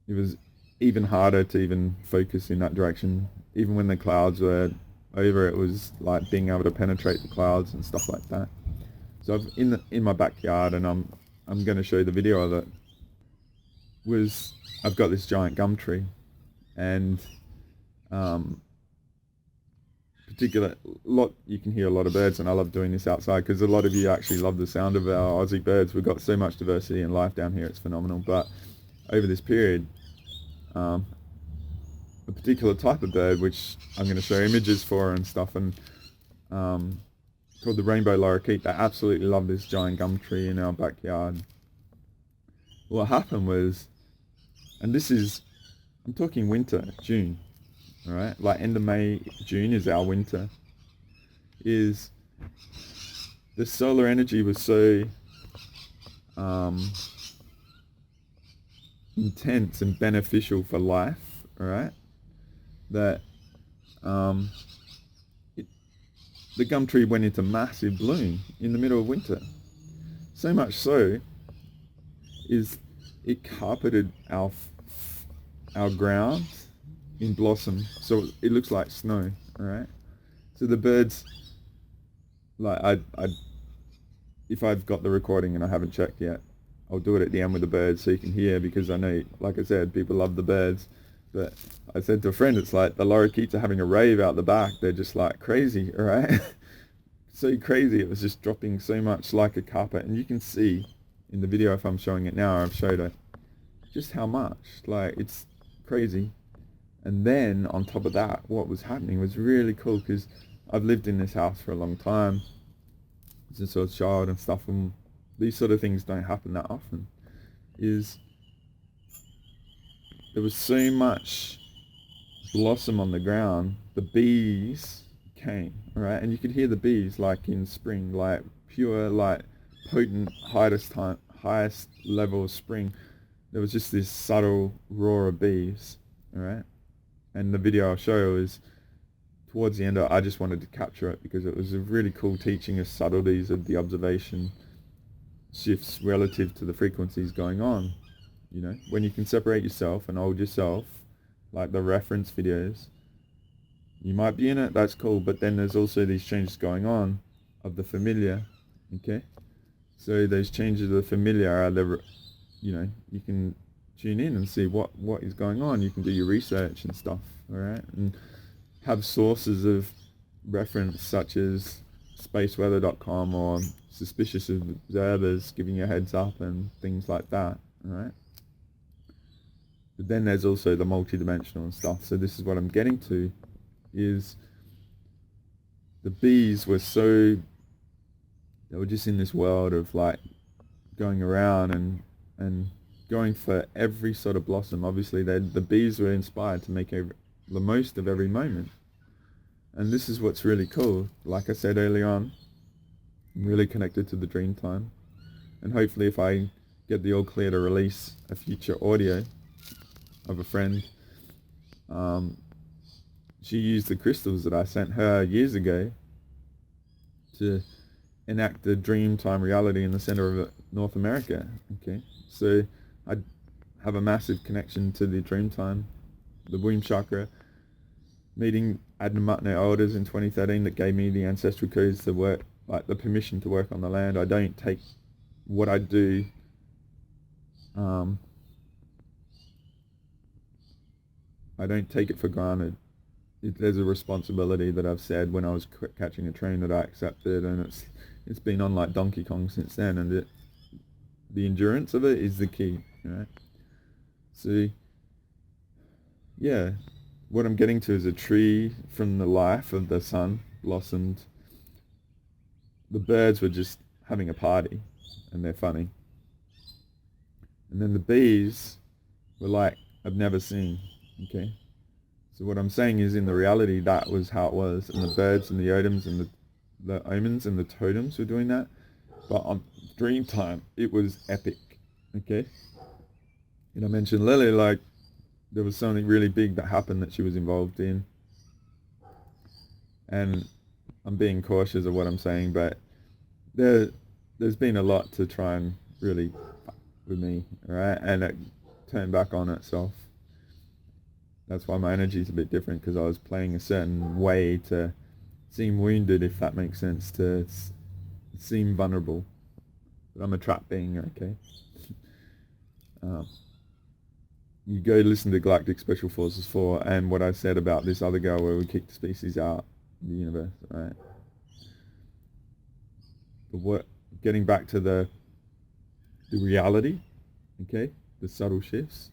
it was even harder to even focus in that direction. Even when the clouds were over, it was like being able to penetrate the clouds and stuff like that. So in my backyard, and I'm going to show you the video of it. I've got this giant gum tree, and you can hear a lot of birds, and I love doing this outside because a lot of you actually love the sound of our Aussie birds. We've got so much diversity in life down here, it's phenomenal. But over this period, a particular type of bird, which I'm going to show images for and stuff, and called the rainbow lorikeet, they absolutely love this giant gum tree in our backyard. What happened was, and I'm talking winter, June, all right, like end of May, June is our winter, is the solar energy was so intense and beneficial for life, all right, that the gum tree went into massive bloom in the middle of winter. So much so is it carpeted our ground in blossom, so it looks like snow. All right. So the birds, like if I've got the recording and I haven't checked yet, I'll do it at the end with the birds so you can hear, because I know, like I said, people love the birds. But I said to a friend, it's like the lorikeets are having a rave out the back. They're just like crazy, all right? So crazy. It was just dropping so much like a carpet. And you can see in the video, if I'm showing it now, I've showed it, just how much. Like, it's crazy. And then on top of that, what was happening was really cool, because I've lived in this house for a long time since I was a child and stuff, and these sort of things don't happen that often. There was so much blossom on the ground, the bees came, right? And you could hear the bees like in spring, like pure, like potent, highest level of spring. There was just this subtle roar of bees, all right? And the video I'll show is towards the end. I just wanted to capture it because it was a really cool teaching of subtleties of the observation shifts relative to the frequencies going on. You know, when you can separate yourself and hold yourself, like the reference videos, you might be in it, that's cool, but then there's also these changes going on of the familiar, okay? So those changes of the familiar are you can tune in and see what is going on. You can do your research and stuff, all right? And have sources of reference such as spaceweather.com or suspicious observers giving you a heads up and things like that, all right? But then there's also the multidimensional stuff. So this is what I'm getting to, is the bees were they were just in this world of like going around and going for every sort of blossom. Obviously the bees were inspired to make the most of every moment. And this is what's really cool. Like I said earlier on, I'm really connected to the dream time. And hopefully if I get the all clear to release a future audio of a friend, she used the crystals that I sent her years ago to enact the dream time reality in the center of North America. Okay, so I have a massive connection to the dream time, the womb chakra, meeting Adnamatne elders in 2013 that gave me the ancestral codes to work, like the permission to work on the land. I don't take what I do I don't take it for granted. There's a responsibility that I've said when I was catching a train that I accepted, and it's been on like Donkey Kong since then, and the endurance of it is the key, right? So yeah, what I'm getting to is a tree from the life of the sun blossomed. The birds were just having a party, and they're funny. And then the bees were like, I've never seen. Okay, so what I'm saying is, in the reality, that was how it was, and the birds and the odoms and the omens and the totems were doing that. But on dream time, it was epic. Okay, and I mentioned Lily, like there was something really big that happened that she was involved in, and I'm being cautious of what I'm saying, but there's been a lot to try and really fuck with me, right? And it turned back on itself. That's why my energy is a bit different, because I was playing a certain way to seem wounded, if that makes sense, to seem vulnerable. But I'm a trap being, okay? You go listen to Galactic Special Forces 4 and what I said about this other girl where we kicked the species out of the universe, right? But getting back to the reality, okay, the subtle shifts.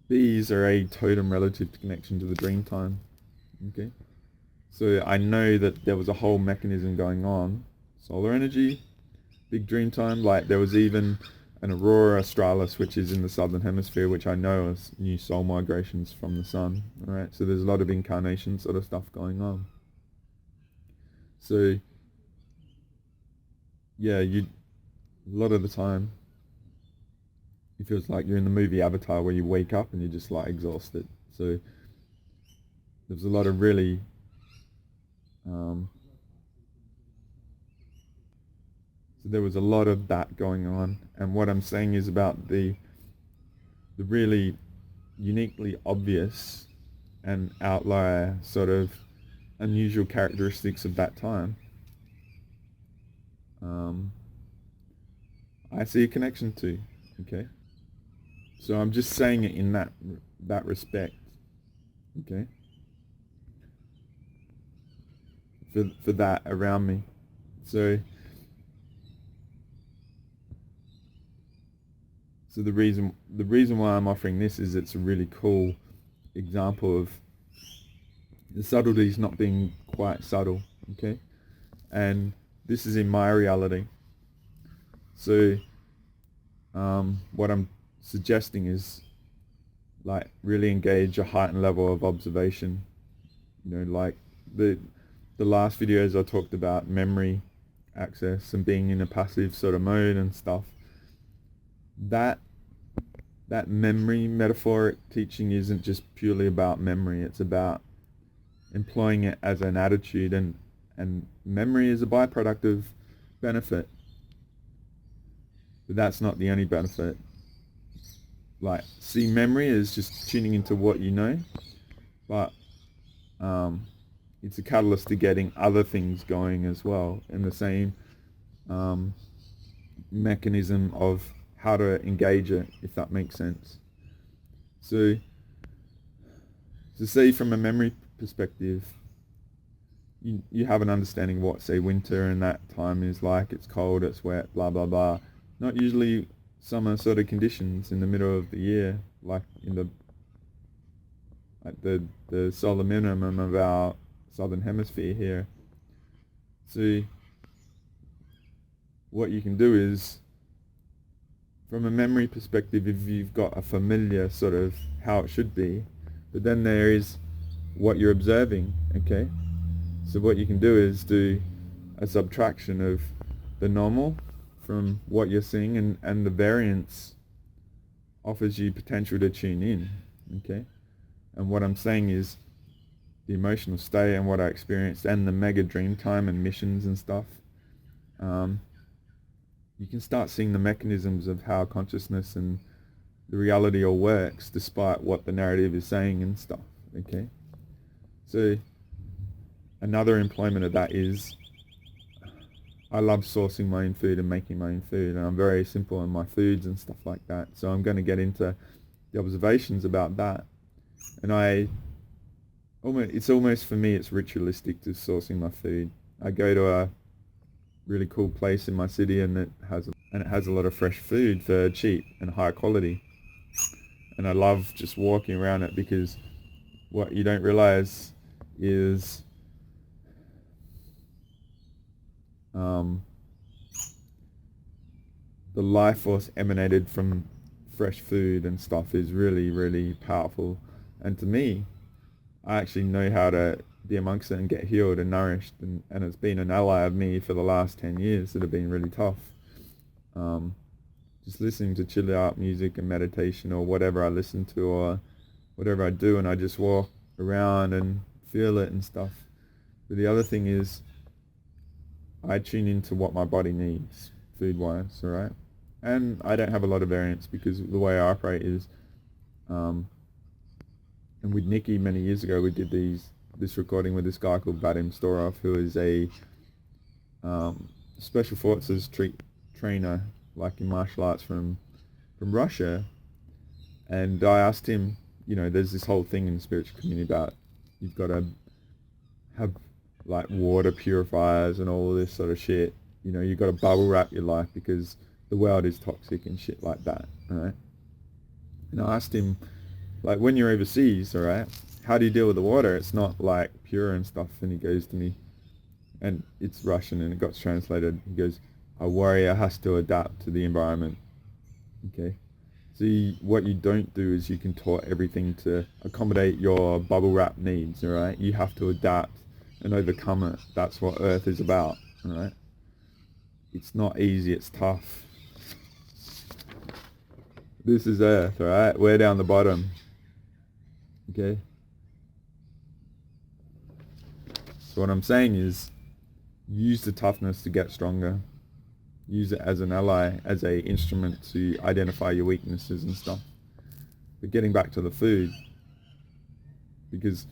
These are a totem relative to connection to the dream time, okay? So I know that there was a whole mechanism going on. Solar energy, big dream time, like there was even an aurora australis, which is in the southern hemisphere, which I know is new soul migrations from the sun, alright? So there's a lot of incarnation sort of stuff going on. So yeah, a lot of the time it feels like you're in the movie Avatar, where you wake up and you're just like exhausted. So there's a lot of really so there was a lot of that going on, and what I'm saying is about the really uniquely obvious and outlier sort of unusual characteristics of that time. I see a connection to, okay? So I'm just saying it in that respect, okay? For that around me. So the reason why I'm offering this is it's a really cool example of the subtleties not being quite subtle, okay? And this is in my reality. So what I'm suggesting is like really engage a heightened level of observation. You know, like the last videos I talked about memory access and being in a passive sort of mode and stuff. That memory metaphoric teaching isn't just purely about memory. It's about employing it as an attitude, and memory is a byproduct of benefit. But that's not the only benefit. Like, see, memory is just tuning into what you know, but it's a catalyst to getting other things going as well, in the same mechanism of how to engage it, if that makes sense. So say from a memory perspective, you have an understanding of what, say, winter and that time is like. It's cold, it's wet, blah blah blah. Not usually summer sort of conditions in the middle of the year, like in the solar minimum of our southern hemisphere here. So what you can do is, from a memory perspective, if you've got a familiar sort of how it should be, but then there is what you're observing, okay? So what you can do is do a subtraction of the normal from what you're seeing, and the variance offers you potential to tune in, okay? And what I'm saying is the emotional state and what I experienced and the mega dream time and missions and stuff, you can start seeing the mechanisms of how consciousness and the reality all works, despite what the narrative is saying and stuff, okay? So another employment of that is, I love sourcing my own food and making my own food, and I'm very simple in my foods and stuff like that. So I'm going to get into the observations about that. And it's almost for me, it's ritualistic to sourcing my food. I go to a really cool place in my city, and it has a lot of fresh food for cheap and high quality. And I love just walking around it, because what you don't realize is the life force emanated from fresh food and stuff is really, really powerful. And to me, I actually know how to be amongst it and get healed and nourished, and it's been an ally of me for the last 10 years that have been really tough. Just listening to chill out music and meditation, or whatever I listen to, or whatever I do, and I just walk around and feel it and stuff. But the other thing is, I tune into what my body needs food-wise, all right? And I don't have a lot of variance because the way I operate is, and with Nikki many years ago, we did this recording with this guy called Vadim Storov, who is a special forces trainer, like in martial arts from Russia. And I asked him, there's this whole thing in the spiritual community about you've got to have like water purifiers and all this sort of shit. You've got to bubble wrap your life because the world is toxic and shit like that, right? And I asked him, like, when you're overseas, all right, how do you deal with the water? It's not like pure and stuff. And he goes to me, and it's Russian and it got translated. He goes, a warrior has to adapt to the environment. Okay. See, what you don't do is you can taught everything to accommodate your bubble wrap needs, all right? You have to adapt and overcome it. That's what Earth is about, all right? It's not easy, it's tough. This is Earth, all right? We're down the bottom, okay? So what I'm saying is, use the toughness to get stronger. Use it as an ally, as a instrument to identify your weaknesses and stuff. But getting back to the food, because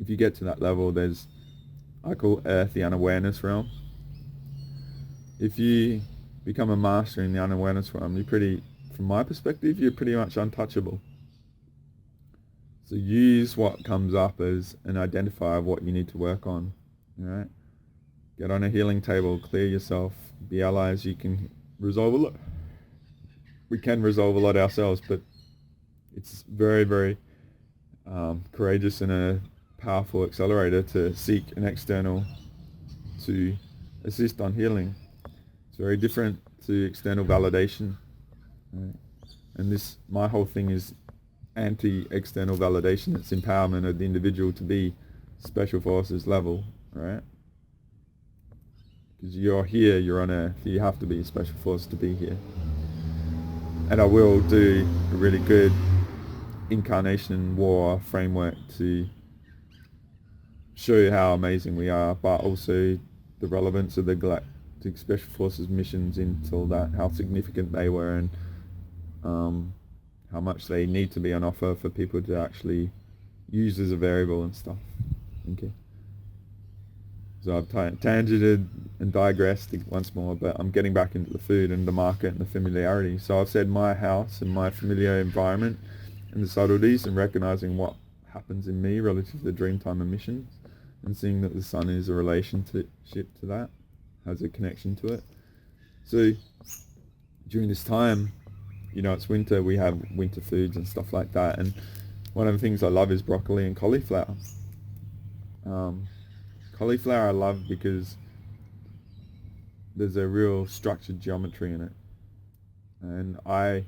if you get to that level, I call Earth the unawareness realm. If you become a master in the unawareness realm, from my perspective, you're pretty much untouchable. So use what comes up as an identifier of what you need to work on, all right? Get on a healing table, clear yourself, be allies. You can resolve a lot. We can resolve a lot ourselves, but it's very, very courageous and a powerful accelerator to seek an external to assist on healing. It's very different to external validation. Right? And my whole thing is anti-external validation. It's empowerment of the individual to be special forces level, right? Because you're here, you're on Earth, you have to be a special force to be here. And I will do a really good incarnation war framework to show you how amazing we are, but also the relevance of the Galactic Special Forces missions until that, how significant they were, and how much they need to be on offer for people to actually use as a variable and stuff. Okay. So I've tangented and digressed once more, but I'm getting back into the food and the market and the familiarity. So I've said my house and my familiar environment and the subtleties, and recognizing what happens in me relative to the Dreamtime emissions, and seeing that the sun is a relationship to that, has a connection to it. So during this time, it's winter, we have winter foods and stuff like that, and one of the things I love is broccoli and cauliflower. Cauliflower I love because there's a real structured geometry in it, and I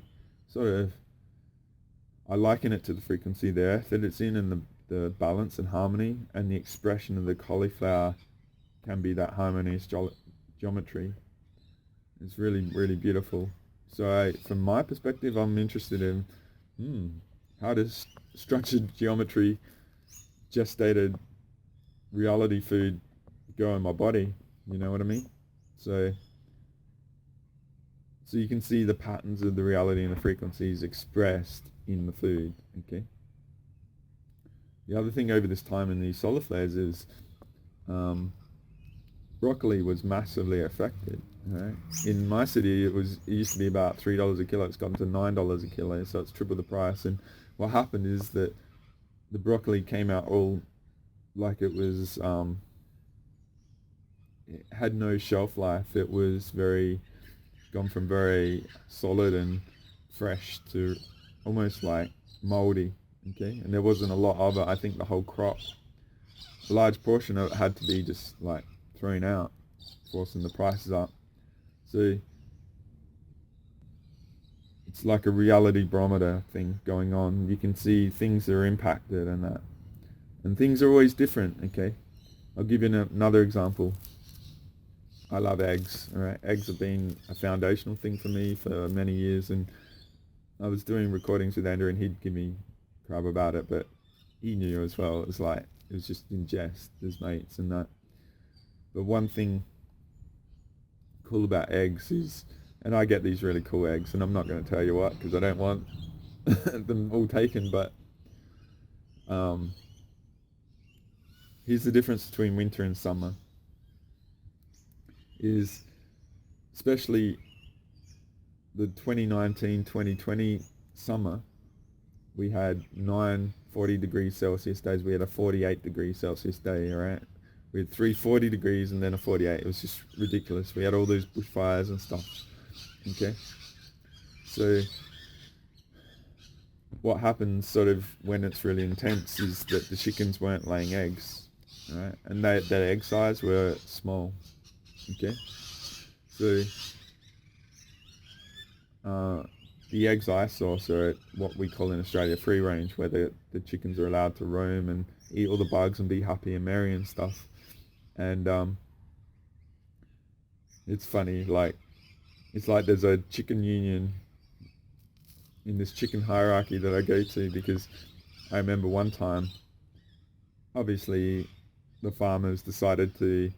liken it to the frequency of the Earth that it's in, and the balance and harmony, and the expression of the cauliflower can be that harmonious geometry. It's really, really beautiful. So from my perspective, I'm interested in how does structured geometry, gestated reality food go in my body, you know what I mean? So you can see the patterns of the reality and the frequencies expressed in the food, okay? The other thing over this time in these solar flares is broccoli was massively affected, right? In my city, it used to be about $3 a kilo. It's gotten to $9 a kilo, so it's triple the price. And what happened is that the broccoli came out all like it was, it had no shelf life. It was gone from very solid and fresh to almost like moldy, okay? And there wasn't a lot of it. I think the whole crop, a large portion of it had to be just like thrown out, forcing the prices up. So it's like a reality barometer thing going on. You can see things that are impacted and that. And things are always different, okay? I'll give you another example. I love eggs, all right? Eggs have been a foundational thing for me for many years, and I was doing recordings with Andrew and he'd give me crap about it, but he knew as well. It was just in jest as mates and that. But one thing cool about eggs is, and I get these really cool eggs, and I'm not going to tell you what because I don't want them all taken, but here's the difference between winter and summer. Is especially the 2019-2020 summer, we had 40 degrees Celsius days. We had a 48 degrees Celsius day, right? We had 40 degrees and then a 48. It was just ridiculous. We had all those bushfires and stuff. Okay. So what happens sort of when it's really intense is that the chickens weren't laying eggs, right? And their egg size were small. Okay. So the eggs I source are at what we call in Australia free range, where the chickens are allowed to roam and eat all the bugs and be happy and merry and stuff. And it's funny, like, it's like there's a chicken union in this chicken hierarchy that I go to, because I remember one time, obviously, the farmers decided to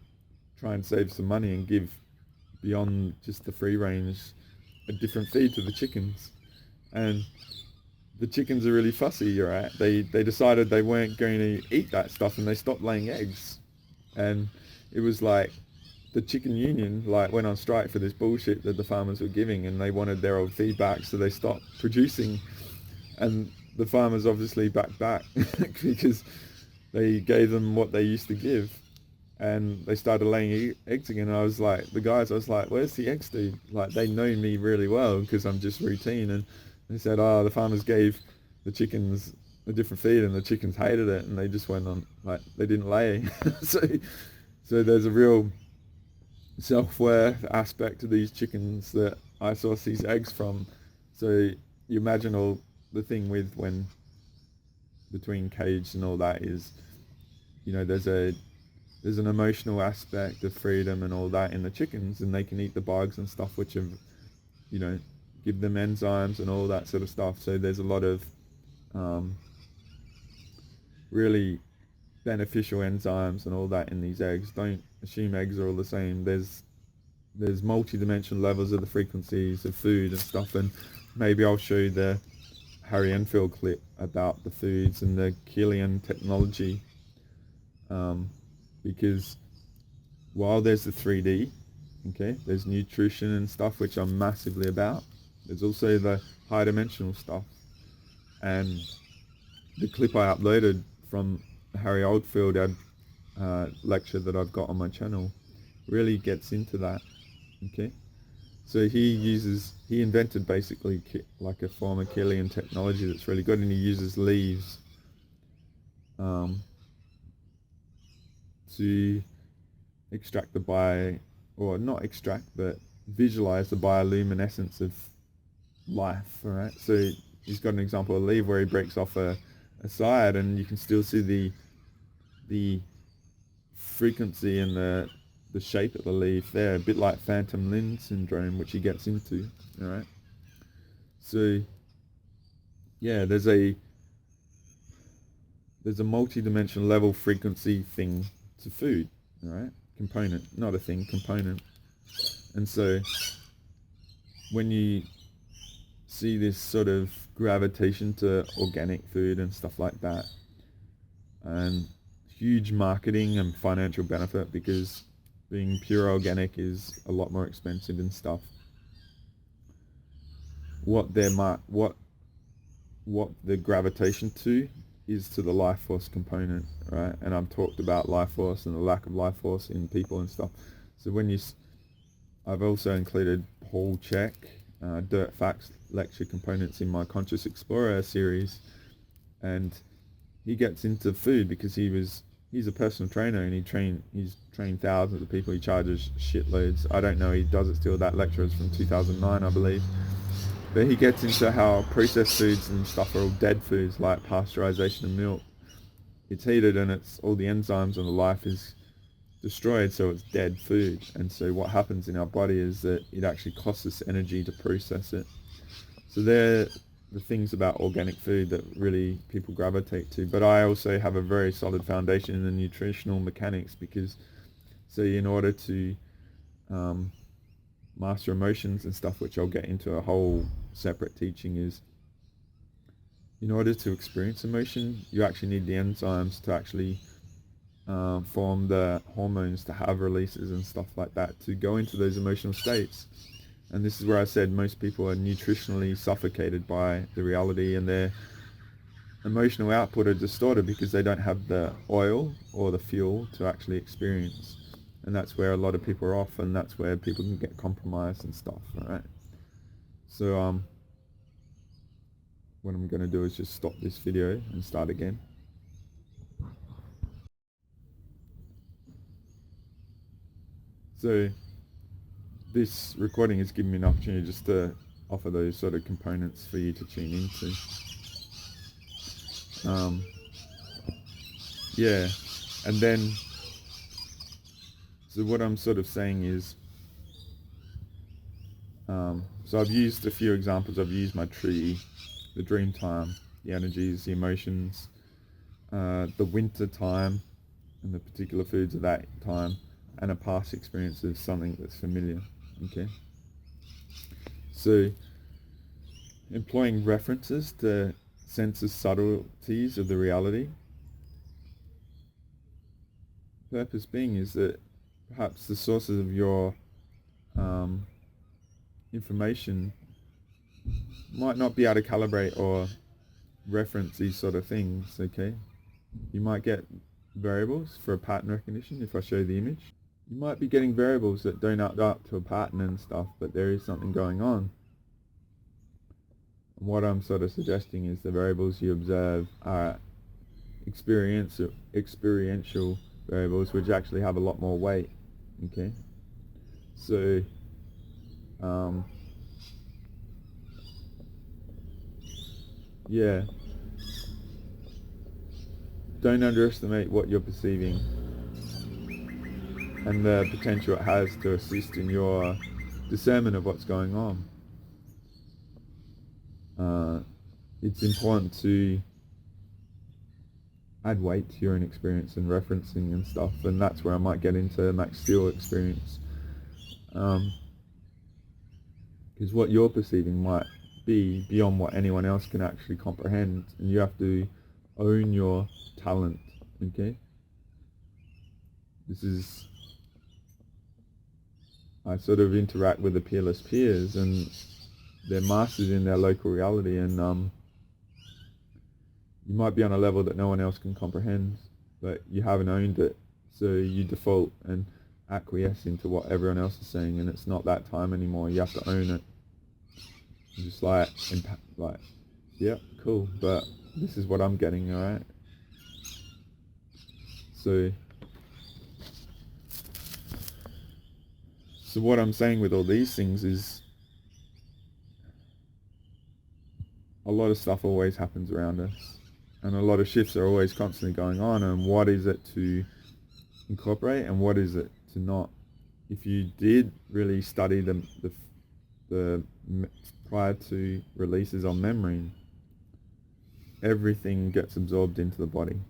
try and save some money and give, beyond just the free range, a different feed to the chickens. And the chickens are really fussy, right? They decided they weren't going to eat that stuff, and they stopped laying eggs. And it was like the chicken union like went on strike for this bullshit that the farmers were giving, and they wanted their old feed back, so they stopped producing. And the farmers obviously backed back because they gave them what they used to give, and they started laying eggs again. And I was like, where's the eggs, dude? Like, they know me really well because I'm just routine. And they said, the farmers gave the chickens a different feed and the chickens hated it, and they just went on, like, they didn't lay. so there's a real self-worth aspect to these chickens that I source these eggs from. So you imagine all the thing with when between cage and all that is, there's an emotional aspect of freedom and all that in the chickens, and they can eat the bugs and stuff, which have, give them enzymes and all that sort of stuff. So there's a lot of really beneficial enzymes and all that in these eggs. Don't assume eggs are all the same. There's multi-dimensional levels of the frequencies of food and stuff, and maybe I'll show you the Harry Enfield clip about the foods and the Killian technology, because while there's the 3D, okay, there's nutrition and stuff, which I'm massively about, there's also the high dimensional stuff. And the clip I uploaded from Harry Oldfield lecture that I've got on my channel really gets into that. Okay, so he invented basically like a form of Killian technology that's really good, and he uses leaves to extract not extract, but visualize the bioluminescence of life. All right, so he's got an example of a leaf where he breaks off a side, and you can still see the frequency and the shape of the leaf there, a bit like phantom limb syndrome, which he gets into. All right, so yeah, there's a multi-dimensional level frequency thing to food. All right, component, not a thing, component. And so when you see this sort of gravitation to organic food and stuff like that, and huge marketing and financial benefit, because being pure organic is a lot more expensive and stuff, what the gravitation to is to the life force component, right? And I've talked about life force and the lack of life force in people and stuff. So I've also included Paul Check, Dirt Facts lecture components in my Conscious Explorer series, and he gets into food because he's a personal trainer, and he's trained thousands of people. He charges shitloads. I don't know, he does it still. That lecture is from 2009, I believe. But he gets into how processed foods and stuff are all dead foods, like pasteurization of milk. It's heated and it's all the enzymes and the life is destroyed, so it's dead food. And so what happens in our body is that it actually costs us energy to process it. So they're the things about organic food that really people gravitate to. But I also have a very solid foundation in the nutritional mechanics, because So in order to master emotions and stuff, which I'll get into a whole separate teaching, is in order to experience emotion, you actually need the enzymes to actually form the hormones to have releases and stuff like that to go into those emotional states. And this is where I said most people are nutritionally suffocated by the reality, and their emotional output are distorted because they don't have the oil or the fuel to actually experience. And that's where a lot of people are off, and that's where people can get compromised and stuff, alright? So what I'm going to do is just stop this video and start again. So this recording has given me an opportunity just to offer those sort of components for you to tune into. Yeah, and then, so what I'm sort of saying is, so I've used a few examples. I've used my tree, the dream time, the energies, the emotions, the winter time, and the particular foods of that time, and a past experience of something that's familiar. Okay. So employing references to sense the subtleties of the reality. Purpose being is that perhaps the sources of your information might not be able to calibrate or reference these sort of things, okay? You might get variables for a pattern recognition if I show the image. You might be getting variables that don't add up to a pattern and stuff, but there is something going on. And what I'm sort of suggesting is the variables you observe are experiential variables which actually have a lot more weight, okay? So yeah, don't underestimate what you're perceiving and the potential it has to assist in your discernment of what's going on. It's important to add weight to your own experience and referencing and stuff, and that's where I might get into Max Steel experience, because what you're perceiving might be beyond what anyone else can actually comprehend, and you have to own your talent, okay? This is, I sort of interact with the peerless peers, and they're masters in their local reality, and you might be on a level that no one else can comprehend, but you haven't owned it, so you default and acquiesce into what everyone else is saying, and it's not that time anymore. You have to own it. You're just like, yeah, cool, but this is what I'm getting, alright? So what I'm saying with all these things is a lot of stuff always happens around us, and a lot of shifts are always constantly going on, and what is it to incorporate and what is it to not? If you did really study the prior to releases on memory, everything gets absorbed into the body.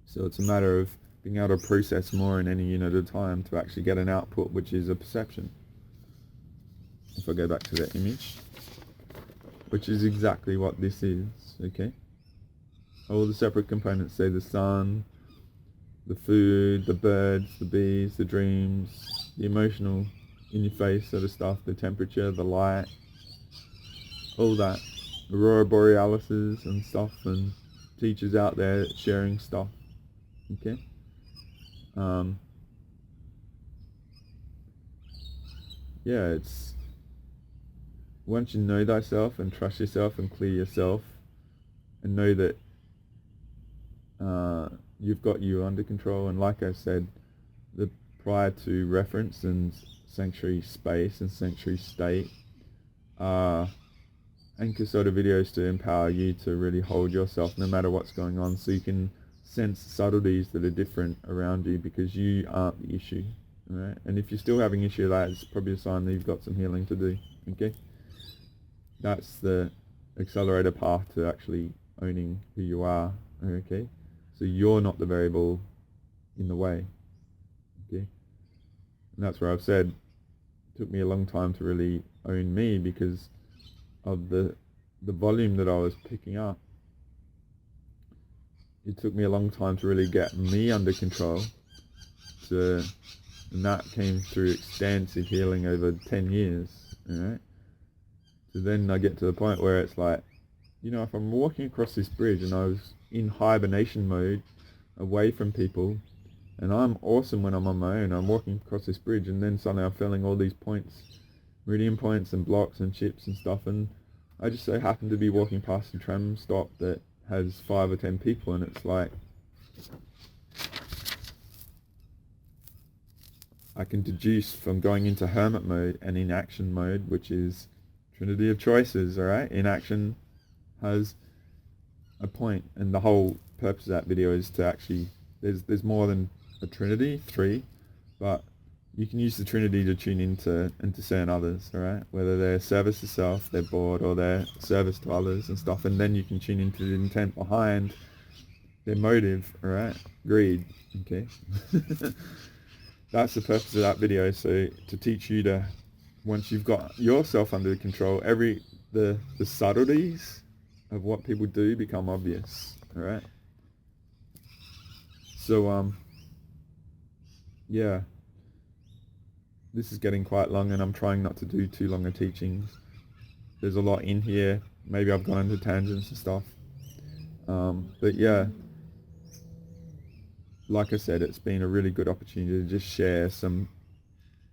So it's a matter of being able to process more in any unit of time to actually get an output, which is a perception. If I go back to that image, which is exactly what this is, okay? All the separate components, say the sun, the food, the birds, the bees, the dreams, the emotional in your face sort of stuff, the temperature, the light, all that. Aurora borealises and stuff, and teachers out there sharing stuff, okay? Yeah, it's once you know thyself and trust yourself and clear yourself and know that you've got you under control, and like I said, the prior to reference and sanctuary space and sanctuary state are anchor sort of videos to empower you to really hold yourself no matter what's going on, so you can sense subtleties that are different around you, because you aren't the issue, right? And if you're still having issue, that's probably a sign that you've got some healing to do, okay? That's the accelerator path to actually owning who you are, okay? So you're not the variable in the way, okay? And that's where I've said it took me a long time to really own me because of the volume that I was picking up. It took me a long time to really get me under control. And that came through extensive healing over 10 years, right? So then I get to the point where it's like, if I'm walking across this bridge and I was in hibernation mode, away from people, and I'm awesome when I'm on my own, I'm walking across this bridge and then suddenly I'm feeling all these points, meridian points and blocks and chips and stuff, and I just so happen to be walking past a tram stop that has 5 or 10 people, and it's like, I can deduce from going into hermit mode and inaction mode, which is trinity of choices, alright? Inaction has a point, and the whole purpose of that video is to actually, there's more than a trinity, 3, but you can use the trinity to tune into and discern others, alright? Whether they're service to self, they're bored, or they're service to others and stuff, and then you can tune into the intent behind their motive, alright? Greed, okay? That's the purpose of that video, so to teach you to, once you've got yourself under control, the subtleties of what people do become obvious, alright? So, yeah, this is getting quite long and I'm trying not to do too long of teachings. There's a lot in here, maybe I've gone into tangents and stuff, but yeah, like I said, it's been a really good opportunity to just share some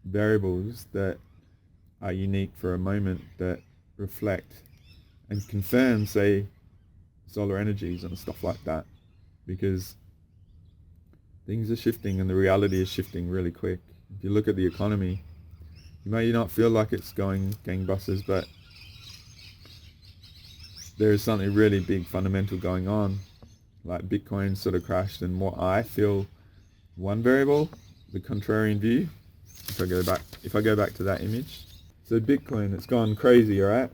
variables that are unique for a moment that reflect and confirm, say, solar energies and stuff like that, because things are shifting and the reality is shifting really quick. If you look at the economy, you may not feel like it's going gangbusters, but there is something really big fundamental going on. Like Bitcoin sort of crashed, and what I feel, one variable, the contrarian view, if I go back to that image, so Bitcoin, it's gone crazy, alright?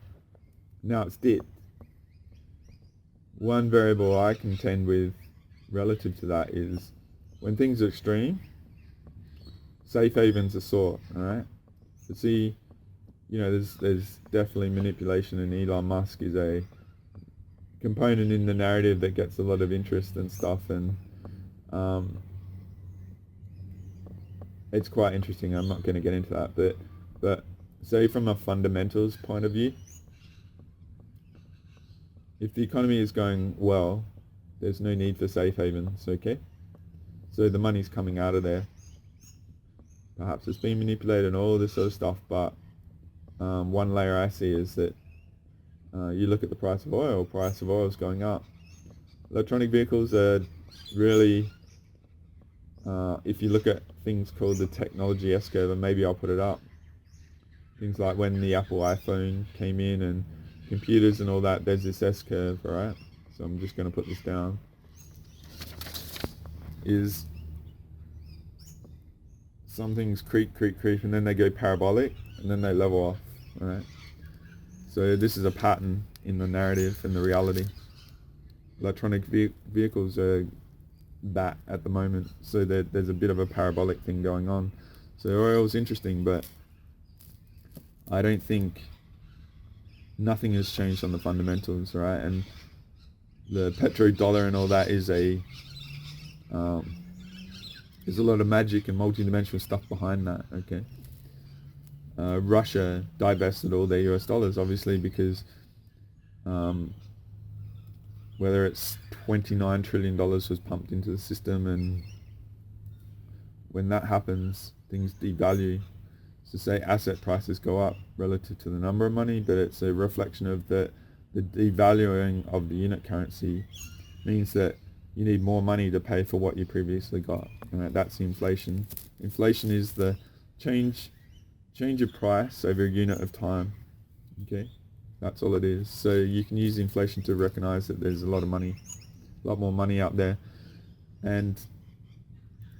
Now it's dipped. One variable I contend with relative to that is when things are extreme, safe havens are sought, alright? But see, there's definitely manipulation, and Elon Musk is a component in the narrative that gets a lot of interest and stuff, and it's quite interesting. I'm not going to get into that, but say from a fundamentals point of view, if the economy is going well, there's no need for safe havens, okay? So the money's coming out of there. Perhaps it's being manipulated and all this sort of stuff, but one layer I see is that you look at the price of oil is going up. Electronic vehicles are really, if you look at things called the technology S-curve, and maybe I'll put it up, things like when the Apple iPhone came in and computers and all that, there's this S-curve, alright? So I'm just going to put this down. Is some things creep, and then they go parabolic, and then they level off, alright? So this is a pattern in the narrative and the reality. Electronic vehicles are that at the moment, so there's a bit of a parabolic thing going on. So oil's interesting, but I don't think nothing has changed on the fundamentals, right? And the petrodollar and all that is there's a lot of magic and multidimensional stuff behind that, okay? Russia divested all their US dollars, obviously, because whether it's $29 trillion was pumped into the system, and when that happens, things devalue. So say asset prices go up relative to the number of money, but it's a reflection of the devaluing of the unit currency means that you need more money to pay for what you previously got. Right? That's the inflation. Inflation is the change of price over a unit of time. Okay, that's all it is. So you can use inflation to recognize that there's a lot more money out there, and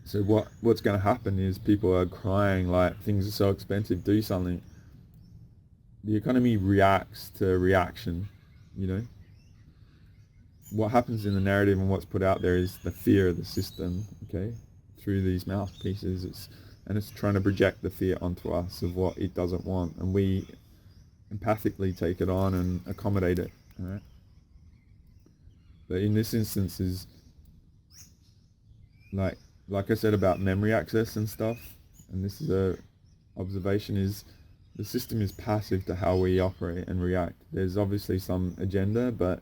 so what's going to happen is people are crying like things are so expensive, do something. The economy reacts to reaction, What happens in the narrative and what's put out there is the fear of the system, okay, through these mouthpieces. It's and it's trying to project the fear onto us of what it doesn't want, and we empathically take it on and accommodate it. All right. But in this instance is like I said about memory access and stuff, and this is a observation, is the system is passive to how we operate and react. There's obviously some agenda, but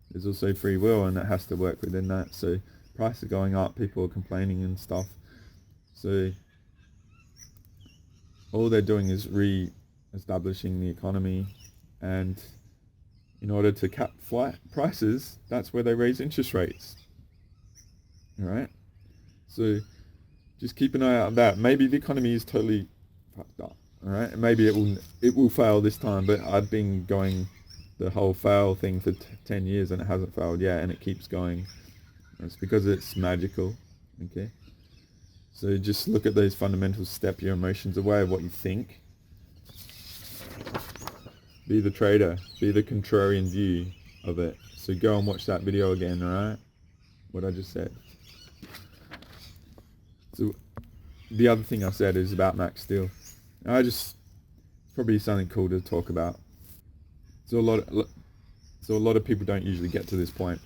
there's also free will, and it has to work within that. So prices are going up, people are complaining and stuff. So all they're doing is re-establishing the economy, and in order to cap flight prices, that's where they raise interest rates. All right. So just keep an eye out on that. Maybe the economy is totally fucked up. All right. And maybe it will fail this time. But I've been going the whole fail thing for 10 years and it hasn't failed yet, and it keeps going. It's because it's magical. Okay. So just look at those fundamentals. Step your emotions away of what you think. Be the trader. Be the contrarian view of it. So go and watch that video again. All right. What I just said. So the other thing I said is about Max Steel. Probably something cool to talk about. So a lot of people don't usually get to this point.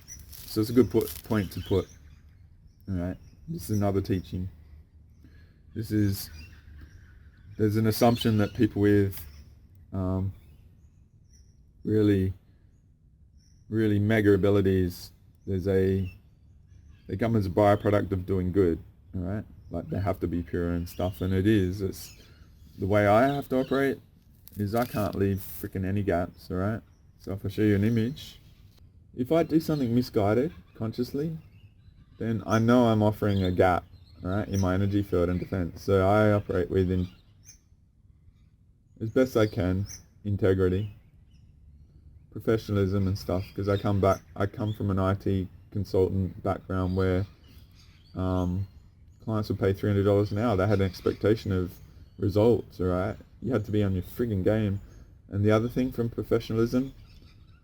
So it's a good point to put. All right. This is another teaching. There's an assumption that people with really mega abilities, they come as a byproduct of doing good. All right. Like they have to be pure and stuff, and it's the way I have to operate is I can't leave freaking any gaps. All right. So if I show you an image, if I do something misguided consciously, then I know I'm offering a gap, all right, in my energy field and defense. So I operate within, as best I can, integrity, professionalism and stuff, because I come from an IT consultant background where clients would pay $300 an hour. They had an expectation of results, all right? You had to be on your frigging game. And the other thing from professionalism,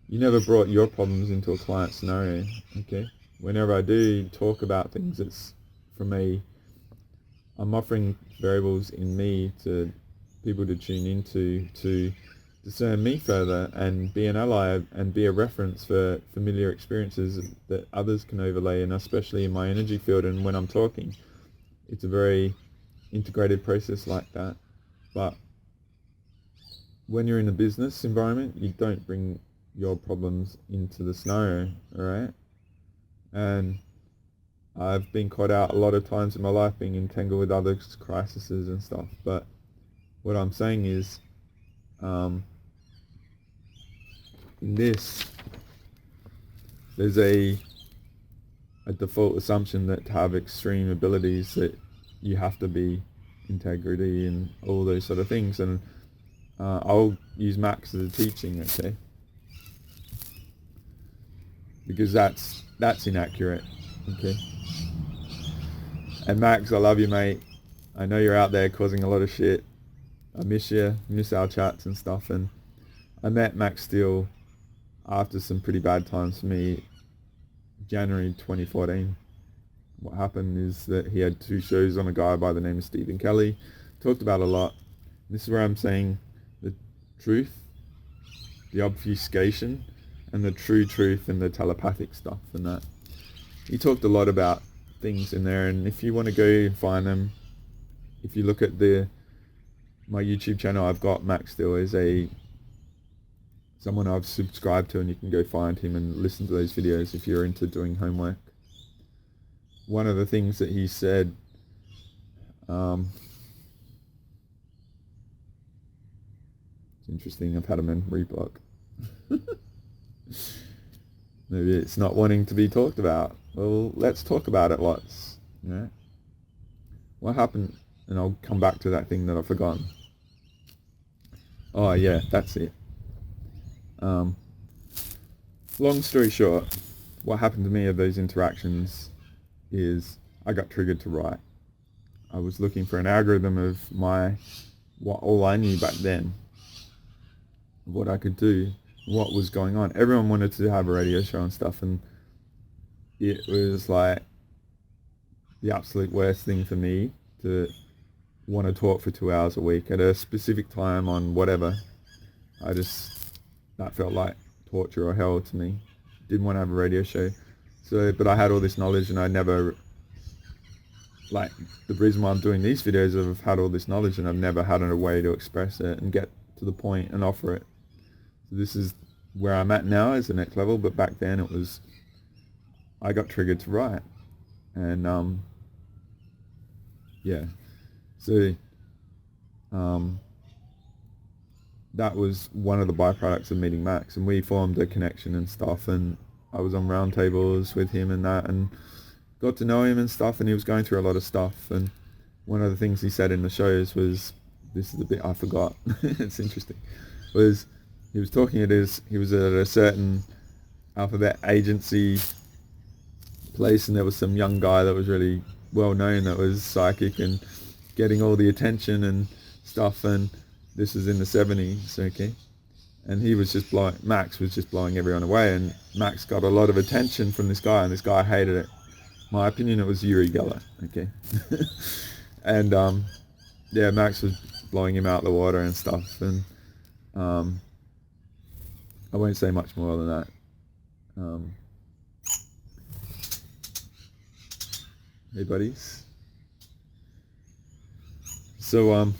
you never brought your problems into a client scenario, okay? Whenever I do talk about things, it's from I'm offering variables in me to people to tune into, to discern me further and be an ally and be a reference for familiar experiences that others can overlay, and especially in my energy field and when I'm talking. It's a very integrated process like that. But when you're in a business environment, you don't bring your problems into the scenario, all right? And I've been caught out a lot of times in my life being entangled with other crises and stuff. But what I'm saying is, in this, there's a default assumption that to have extreme abilities that you have to be integrity and all those sort of things. And I'll use Max as a teaching, okay? Because that's inaccurate, okay? And Max, I love you, mate. I know you're out there causing a lot of shit. I miss you, miss our chats and stuff. And I met Max Steel after some pretty bad times for me, January 2014. What happened is that he had 2 shows on a guy by the name of Stephen Kelly. Talked about a lot. This is where I'm saying the truth, the obfuscation, and the true truth and the telepathic stuff and that. He talked a lot about things in there, and if you want to go and find them, if you look at my YouTube channel, I've got Max Steel as someone I've subscribed to, and you can go find him and listen to those videos if you're into doing homework. One of the things that he said, it's interesting, I've had a memory block. Maybe it's not wanting to be talked about. Well, let's talk about it lots. Yeah. What happened? And I'll come back to that thing that I've forgotten. Oh yeah, that's it. Long story short, what happened to me of those interactions is I got triggered to write. I was looking for an algorithm of all I knew back then, what I could do, what was going on. Everyone wanted to have a radio show and stuff, and it was like the absolute worst thing for me to want to talk for 2 hours a week at a specific time on whatever. That felt like torture or hell to me. Didn't want to have a radio show. So, but I had all this knowledge, and I never, like, the reason why I'm doing these videos, I've had all this knowledge and I've never had a way to express it and get to the point and offer it. So this is where I'm at now, is the next level, but back then it was, I got triggered to write. And yeah, so that was one of the byproducts of meeting Max, and we formed a connection and stuff, and I was on roundtables with him and that, and got to know him and stuff, and he was going through a lot of stuff. And one of the things he said in the shows was, this is the bit I forgot, it's interesting, was he was talking he was at a certain alphabet agency place, and there was some young guy that was really well known that was psychic and getting all the attention and stuff, and this was in the 70s, okay, and he was just Max was just blowing everyone away, and Max got a lot of attention from this guy, and this guy hated it. My opinion, it was Uri Geller, okay. And yeah, Max was blowing him out the water and stuff, and I won't say much more than that. Hey buddies. So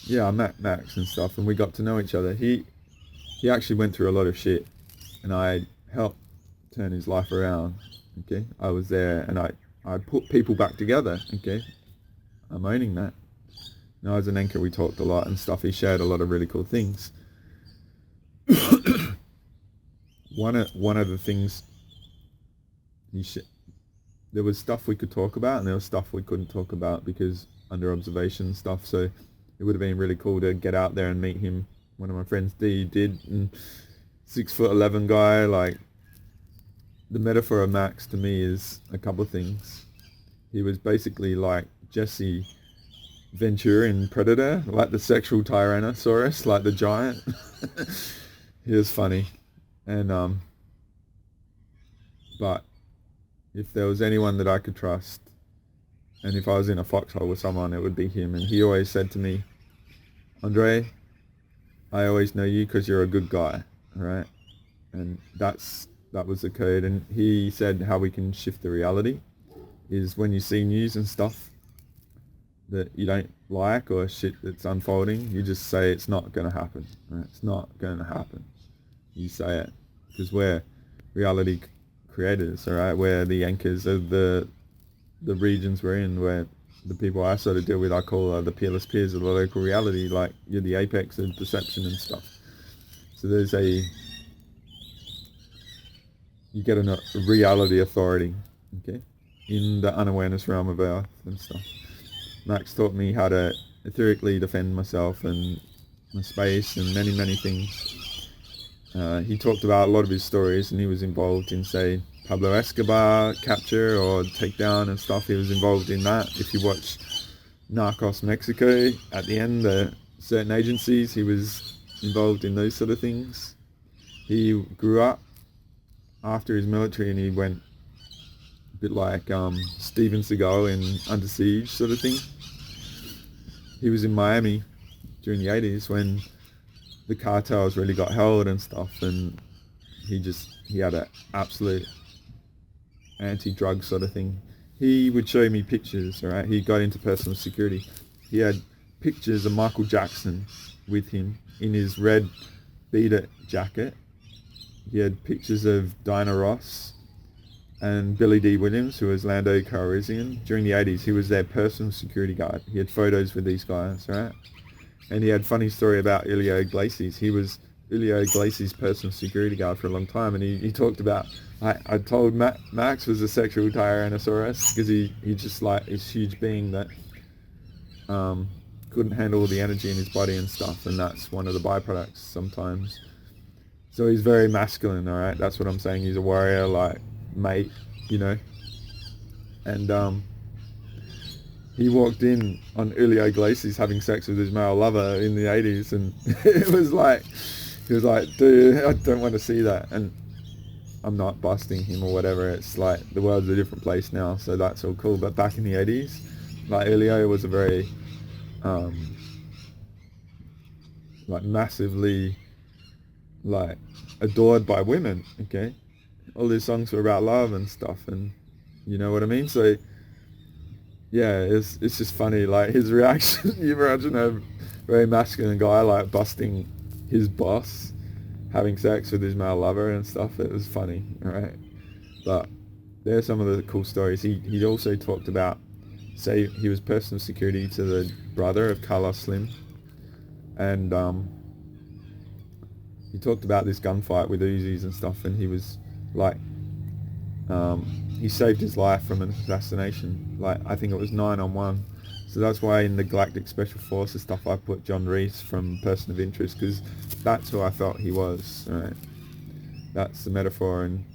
yeah, I met Max and stuff, and we got to know each other. He actually went through a lot of shit, and I helped turn his life around, okay. I was there, and I put people back together, okay. I'm owning that. Now, as an anchor, we talked a lot and stuff. He shared a lot of really cool things. One of the things there was stuff we could talk about, and there was stuff we couldn't talk about because under observation stuff. So it would have been really cool to get out there and meet him. One of my friends did, and 6'11" guy. Like, the metaphor of Max to me is a couple of things. He was basically like Jesse Ventura in Predator, like the sexual Tyrannosaurus, like the giant. He was funny, and but if there was anyone that I could trust, and if I was in a foxhole with someone, it would be him. And he always said to me, Andre, I always know you because you're a good guy, right? And that was the code. And he said how we can shift the reality is when you see news and stuff that you don't like, or shit that's unfolding, you just say it's not going to happen, right? It's not going to happen. You say it, because we're reality creators, all right? We're the anchors of the regions we're in, where the people I sort of deal with, I call the peerless peers of the local reality. Like, you're the apex of perception and stuff. So you get a reality authority, okay, in the unawareness realm of Earth and stuff. Max taught me how to etherically defend myself and my space and many, many things. He talked about a lot of his stories, and he was involved in, say, Pablo Escobar capture or takedown and stuff. He was involved in that. If you watch Narcos Mexico, at the end, certain agencies, he was involved in those sort of things. He grew up after his military, and he went a bit like Steven Seagal in Under Siege sort of thing. He was in Miami during the 80s when the cartels really got held and stuff, and he had an absolute anti-drug sort of thing. He would show me pictures, all right? He got into personal security. He had pictures of Michael Jackson with him in his red Beat It jacket. He had pictures of Diana Ross and Billy D. Williams, who was Lando Calrissian. During the 80s, he was their personal security guard. He had photos with these guys, right? And he had a funny story about Julio Iglesias. He was Julio Iglesias' personal security guard for a long time, and he talked about, I told Max was a sexual Tyrannosaurus, because he just like this huge being that couldn't handle all the energy in his body and stuff, and that's one of the byproducts sometimes. So he's very masculine, all right? That's what I'm saying. He's a warrior, like, mate, you know? And he walked in on Julio Iglesias having sex with his male lover in the 80s, and he was like, dude, I don't want to see that. And I'm not busting him or whatever. It's like the world's a different place now, so that's all cool. But back in the 80s, like Elio was a very like massively like adored by women. Okay, all his songs were about love and stuff, and you know what I mean. So yeah, it's just funny, like his reaction. You imagine a very masculine guy like busting his boss, having sex with his male lover and stuff. It was funny, right? But there's some of the cool stories. He also talked about, say, he was personal security to the brother of Carlos Slim, and he talked about this gunfight with Uzis and stuff, and he was like, he saved his life from an assassination. Like, I think it was 9-on-1. So that's why in the Galactic Special Forces stuff I put John Reese from Person of Interest, because that's who I felt he was, right? That's the metaphor. And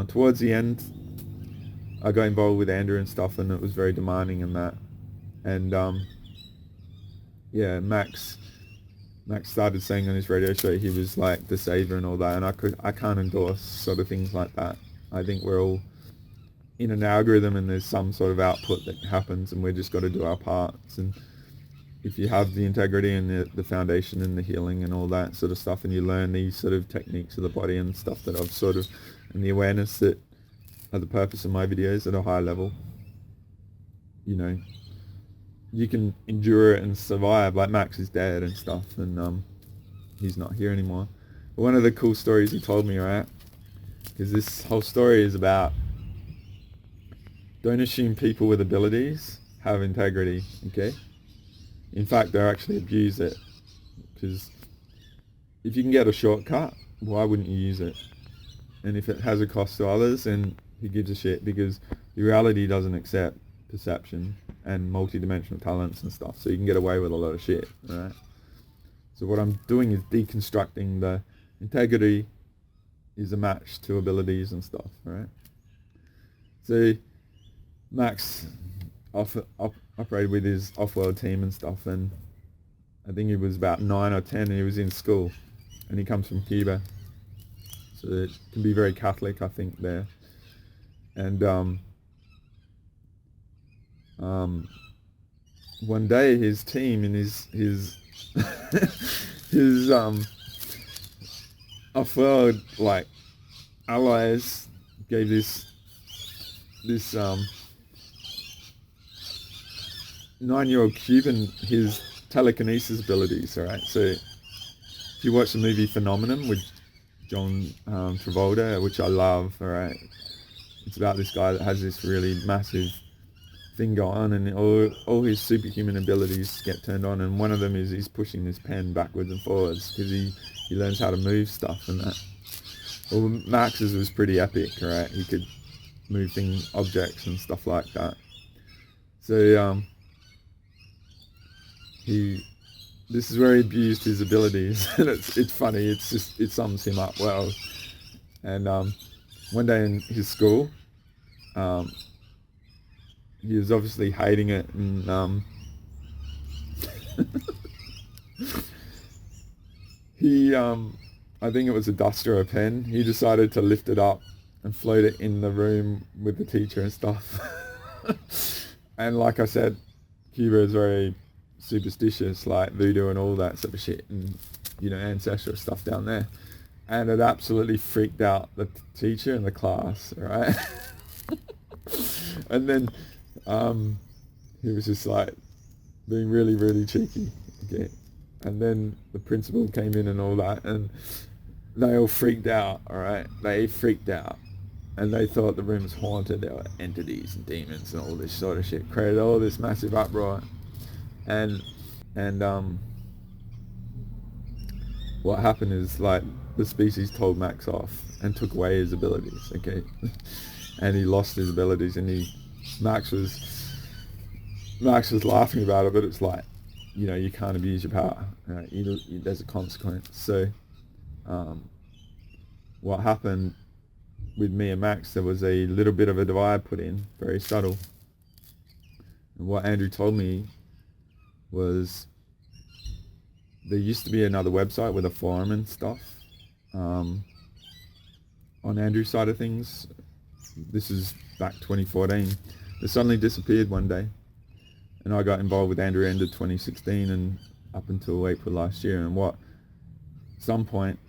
towards the end, I got involved with Andrew and stuff, and it was very demanding in that. And yeah, Max started saying on his radio show he was like the savior and all that, and I can't endorse sort of things like that. I think we're all in an algorithm, and there's some sort of output that happens, and we just got to do our parts. And if you have the integrity and the foundation and the healing and all that sort of stuff, and you learn these sort of techniques of the body and stuff that I've sort of, and the awareness that are the purpose of my videos at a high level, you know, you can endure it and survive. Like Max is dead and stuff, and he's not here anymore. But one of the cool stories he told me, right, because this whole story is about, don't assume people with abilities have integrity, okay? In fact, they actually abuse it, because if you can get a shortcut, why wouldn't you use it? And if it has a cost to others, then who gives a shit? Because the reality doesn't accept perception and multidimensional talents and stuff, so you can get away with a lot of shit, right? So what I'm doing is deconstructing the integrity is a match to abilities and stuff, right? So Max operated with his off-world team and stuff, and I think he was about 9 or 10, and he was in school, and he comes from Cuba, so it can be very Catholic, I think, there. And one day his team and his his off-world like allies gave this 9-year-old Cuban his telekinesis abilities, alright? So if you watch the movie Phenomenon with John Travolta, which I love, alright, it's about this guy that has this really massive thing go on, and all his superhuman abilities get turned on, and one of them is he's pushing this pen backwards and forwards because he learns how to move stuff and that. Well, Max's was pretty epic, right? He could move objects and stuff like that. So this is where he abused his abilities, and it's funny. It's just, it sums him up well. And one day in his school, he was obviously hating it, and he I think it was a duster or a pen. He decided to lift it up and float it in the room with the teacher and stuff. And like I said, Cuba is very superstitious, like voodoo and all that sort of shit, and you know, ancestral stuff down there. And it absolutely freaked out the teacher and the class, right? And then he was just like being really, really cheeky, okay? And then the principal came in and all that, and they all freaked out, alright? They freaked out. And they thought the room was haunted. There were entities and demons and all this sort of shit. Created all this massive uproar. And what happened is, like, the species told Max off and took away his abilities, okay? And he lost his abilities, and Max was laughing about it, but it's like, you know, you can't abuse your power, right? There's a consequence. So what happened with me and Max, there was a little bit of a divide put in, very subtle. And what Andrew told me was there used to be another website with a forum and stuff on on Andrew's side of things, this is back 2014, they suddenly disappeared one day. And I got involved with Andrew end of 2016 and up until April last year. And some point,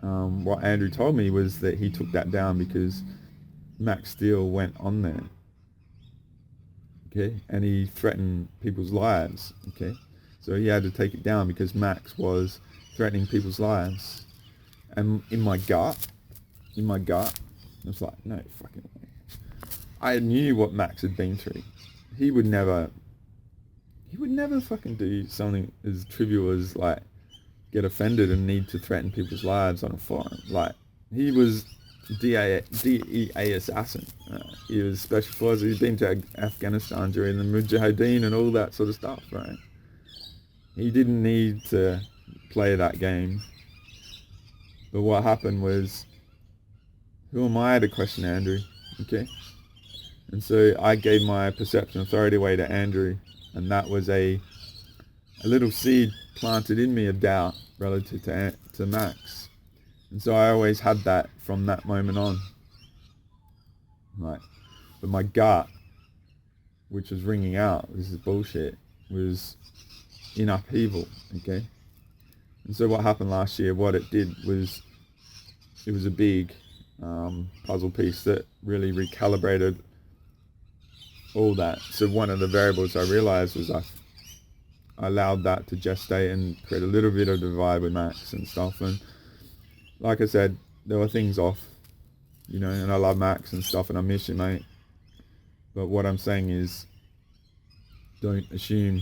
what Andrew told me was that he took that down because Max Steele went on there. Okay, and he threatened people's lives. Okay, so he had to take it down because Max was threatening people's lives. And in my gut, I was like, no fucking way. I knew what Max had been through. He would never fucking do something as trivial as like get offended and need to threaten people's lives on a forum. Like, he was DEA assassin. He was special forces. He'd been to Afghanistan during the Mujahideen and all that sort of stuff, right? He didn't need to play that game. But what happened was, who am I to question Andrew? Okay? And so I gave my perception authority away to Andrew, and that was a little seed planted in me of doubt relative to Max. And so I always had that from that moment on. Right. But my gut, which was ringing out, this is bullshit, was in upheaval, okay? And so what happened last year, what it did was, it was a big puzzle piece that really recalibrated all that. So one of the variables I realized was I allowed that to gestate and create a little bit of divide with Max and stuff. And like I said, there were things off, you know, and I love Max and stuff and I miss you, mate. But what I'm saying is, don't assume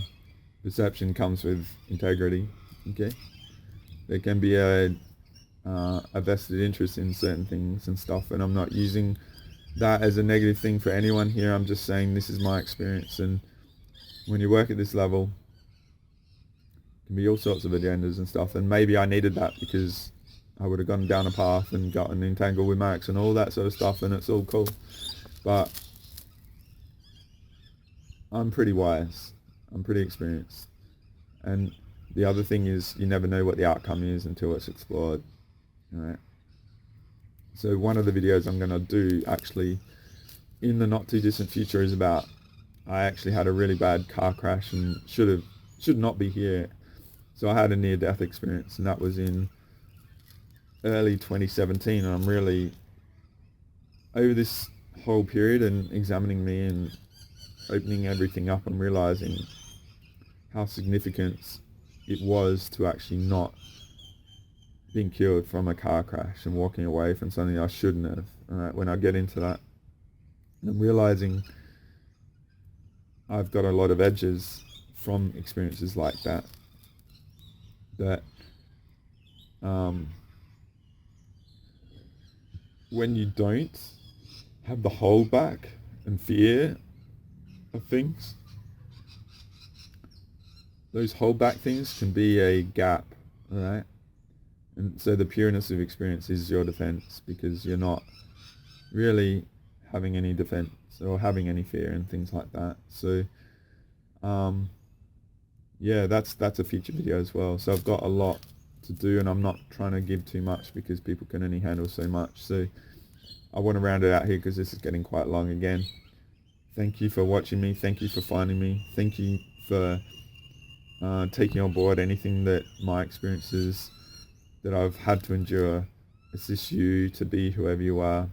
perception comes with integrity, okay? There can be a vested interest in certain things and stuff, and I'm not using that as a negative thing for anyone here. I'm just saying this is my experience, and when you work at this level, it can be all sorts of agendas and stuff, and maybe I needed that because I would have gone down a path and gotten entangled with Max and all that sort of stuff, and it's all cool. But I'm pretty wise, I'm pretty experienced, and the other thing is, you never know what the outcome is until it's explored. Alright. So one of the videos I'm going to do actually in the not too distant future is about, I actually had a really bad car crash and should not be here. So I had a near-death experience, and that was in early 2017, and I'm really, over this whole period and examining me and opening everything up, I'm realizing how significant it was to actually not being killed from a car crash and walking away from something I shouldn't have. Alright, when I get into that, I'm realizing I've got a lot of edges from experiences like that. When you don't have the holdback and fear of things, those holdback things can be a gap, alright? And so the pureness of experience is your defense, because you're not really having any defense or having any fear and things like that. So yeah, that's a future video as well. So I've got a lot to do, and I'm not trying to give too much because people can only handle so much. So I want to round it out here because this is getting quite long again. Thank you for watching me. Thank you for finding me. Thank you for taking on board anything that my experiences that I've had to endure assist you to be whoever you are.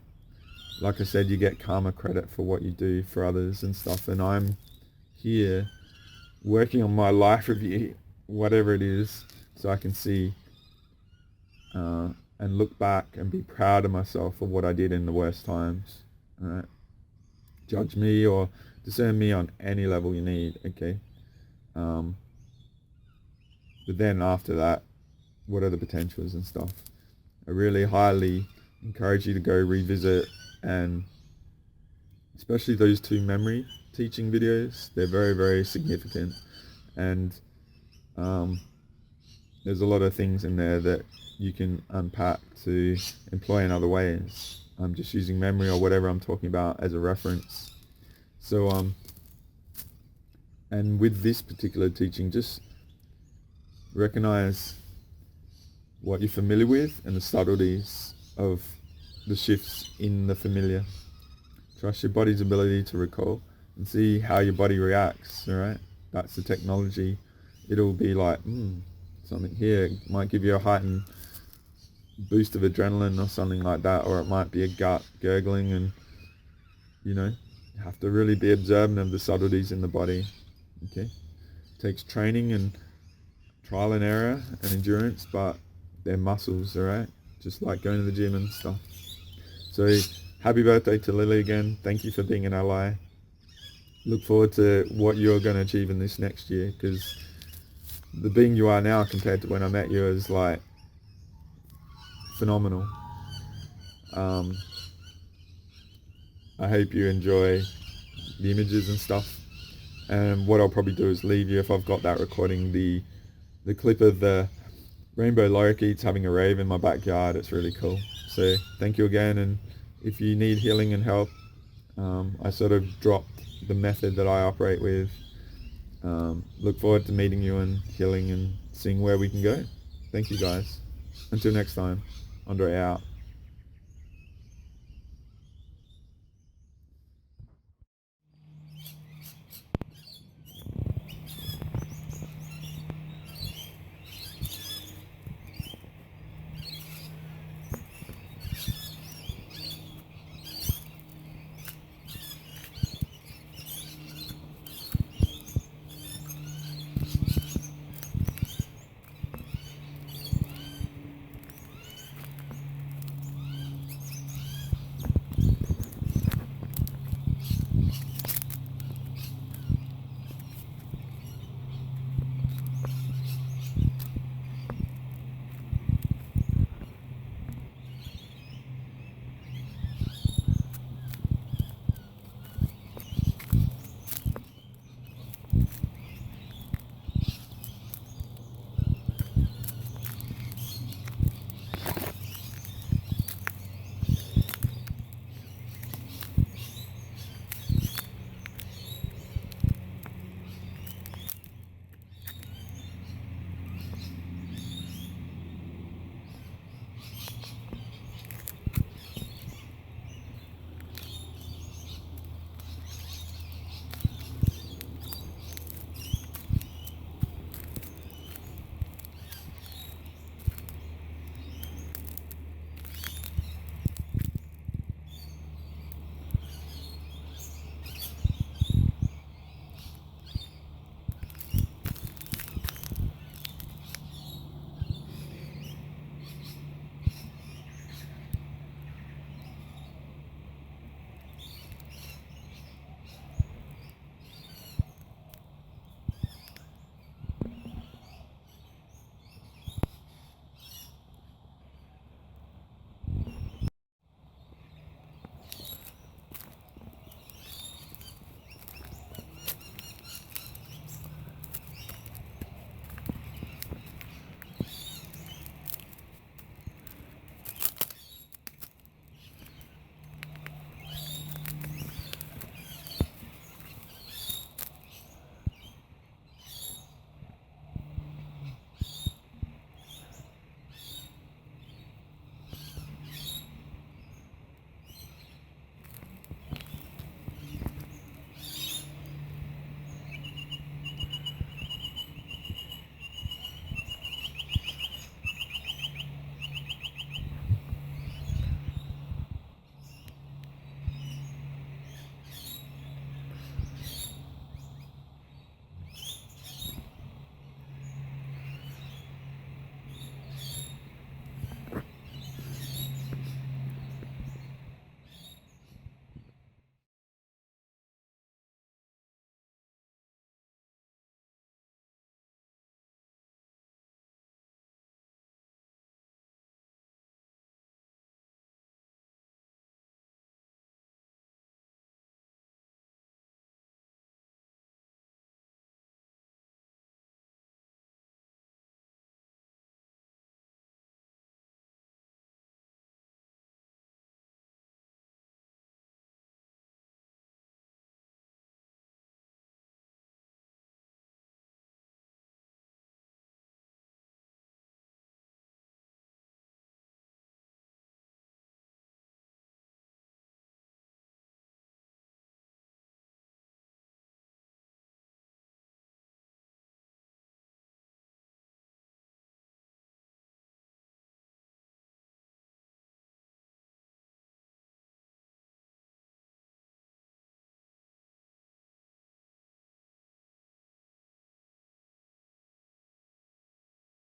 Like I said, you get karma credit for what you do for others and stuff, and I'm here working on my life review, whatever it is, so I can see and look back and be proud of myself for what I did in the worst times. Alright? Judge me or discern me on any level you need, okay? But then after that, what are the potentials and stuff? I really highly encourage you to go revisit, and especially those two memory teaching videos. They're very, very significant, and there's a lot of things in there that you can unpack to employ in other ways. I'm just using memory or whatever I'm talking about as a reference. So and with this particular teaching, just recognize what you're familiar with and the subtleties of the shifts in the familiar. Trust your body's ability to recall and see how your body reacts, alright? That's the technology. It'll be like, something here might give you a heightened boost of adrenaline or something like that, or it might be a gut gurgling, and you have to really be observant of the subtleties in the body. Okay, takes training and trial and error and endurance, but they're muscles, alright? Just like going to the gym and stuff. So happy birthday to Lily again. Thank you for being an ally. Look forward to what you're going to achieve in this next year, because the being you are now compared to when I met you is like phenomenal. I hope you enjoy the images and stuff, and what I'll probably do is leave you, if I've got that recording, the clip of the rainbow lorikeets having a rave in my backyard. It's really cool. So thank you again, and if you need healing and help, I sort of dropped the method that I operate with. Look forward to meeting you and healing and seeing where we can go. Thank you guys. Until next time, Andre out.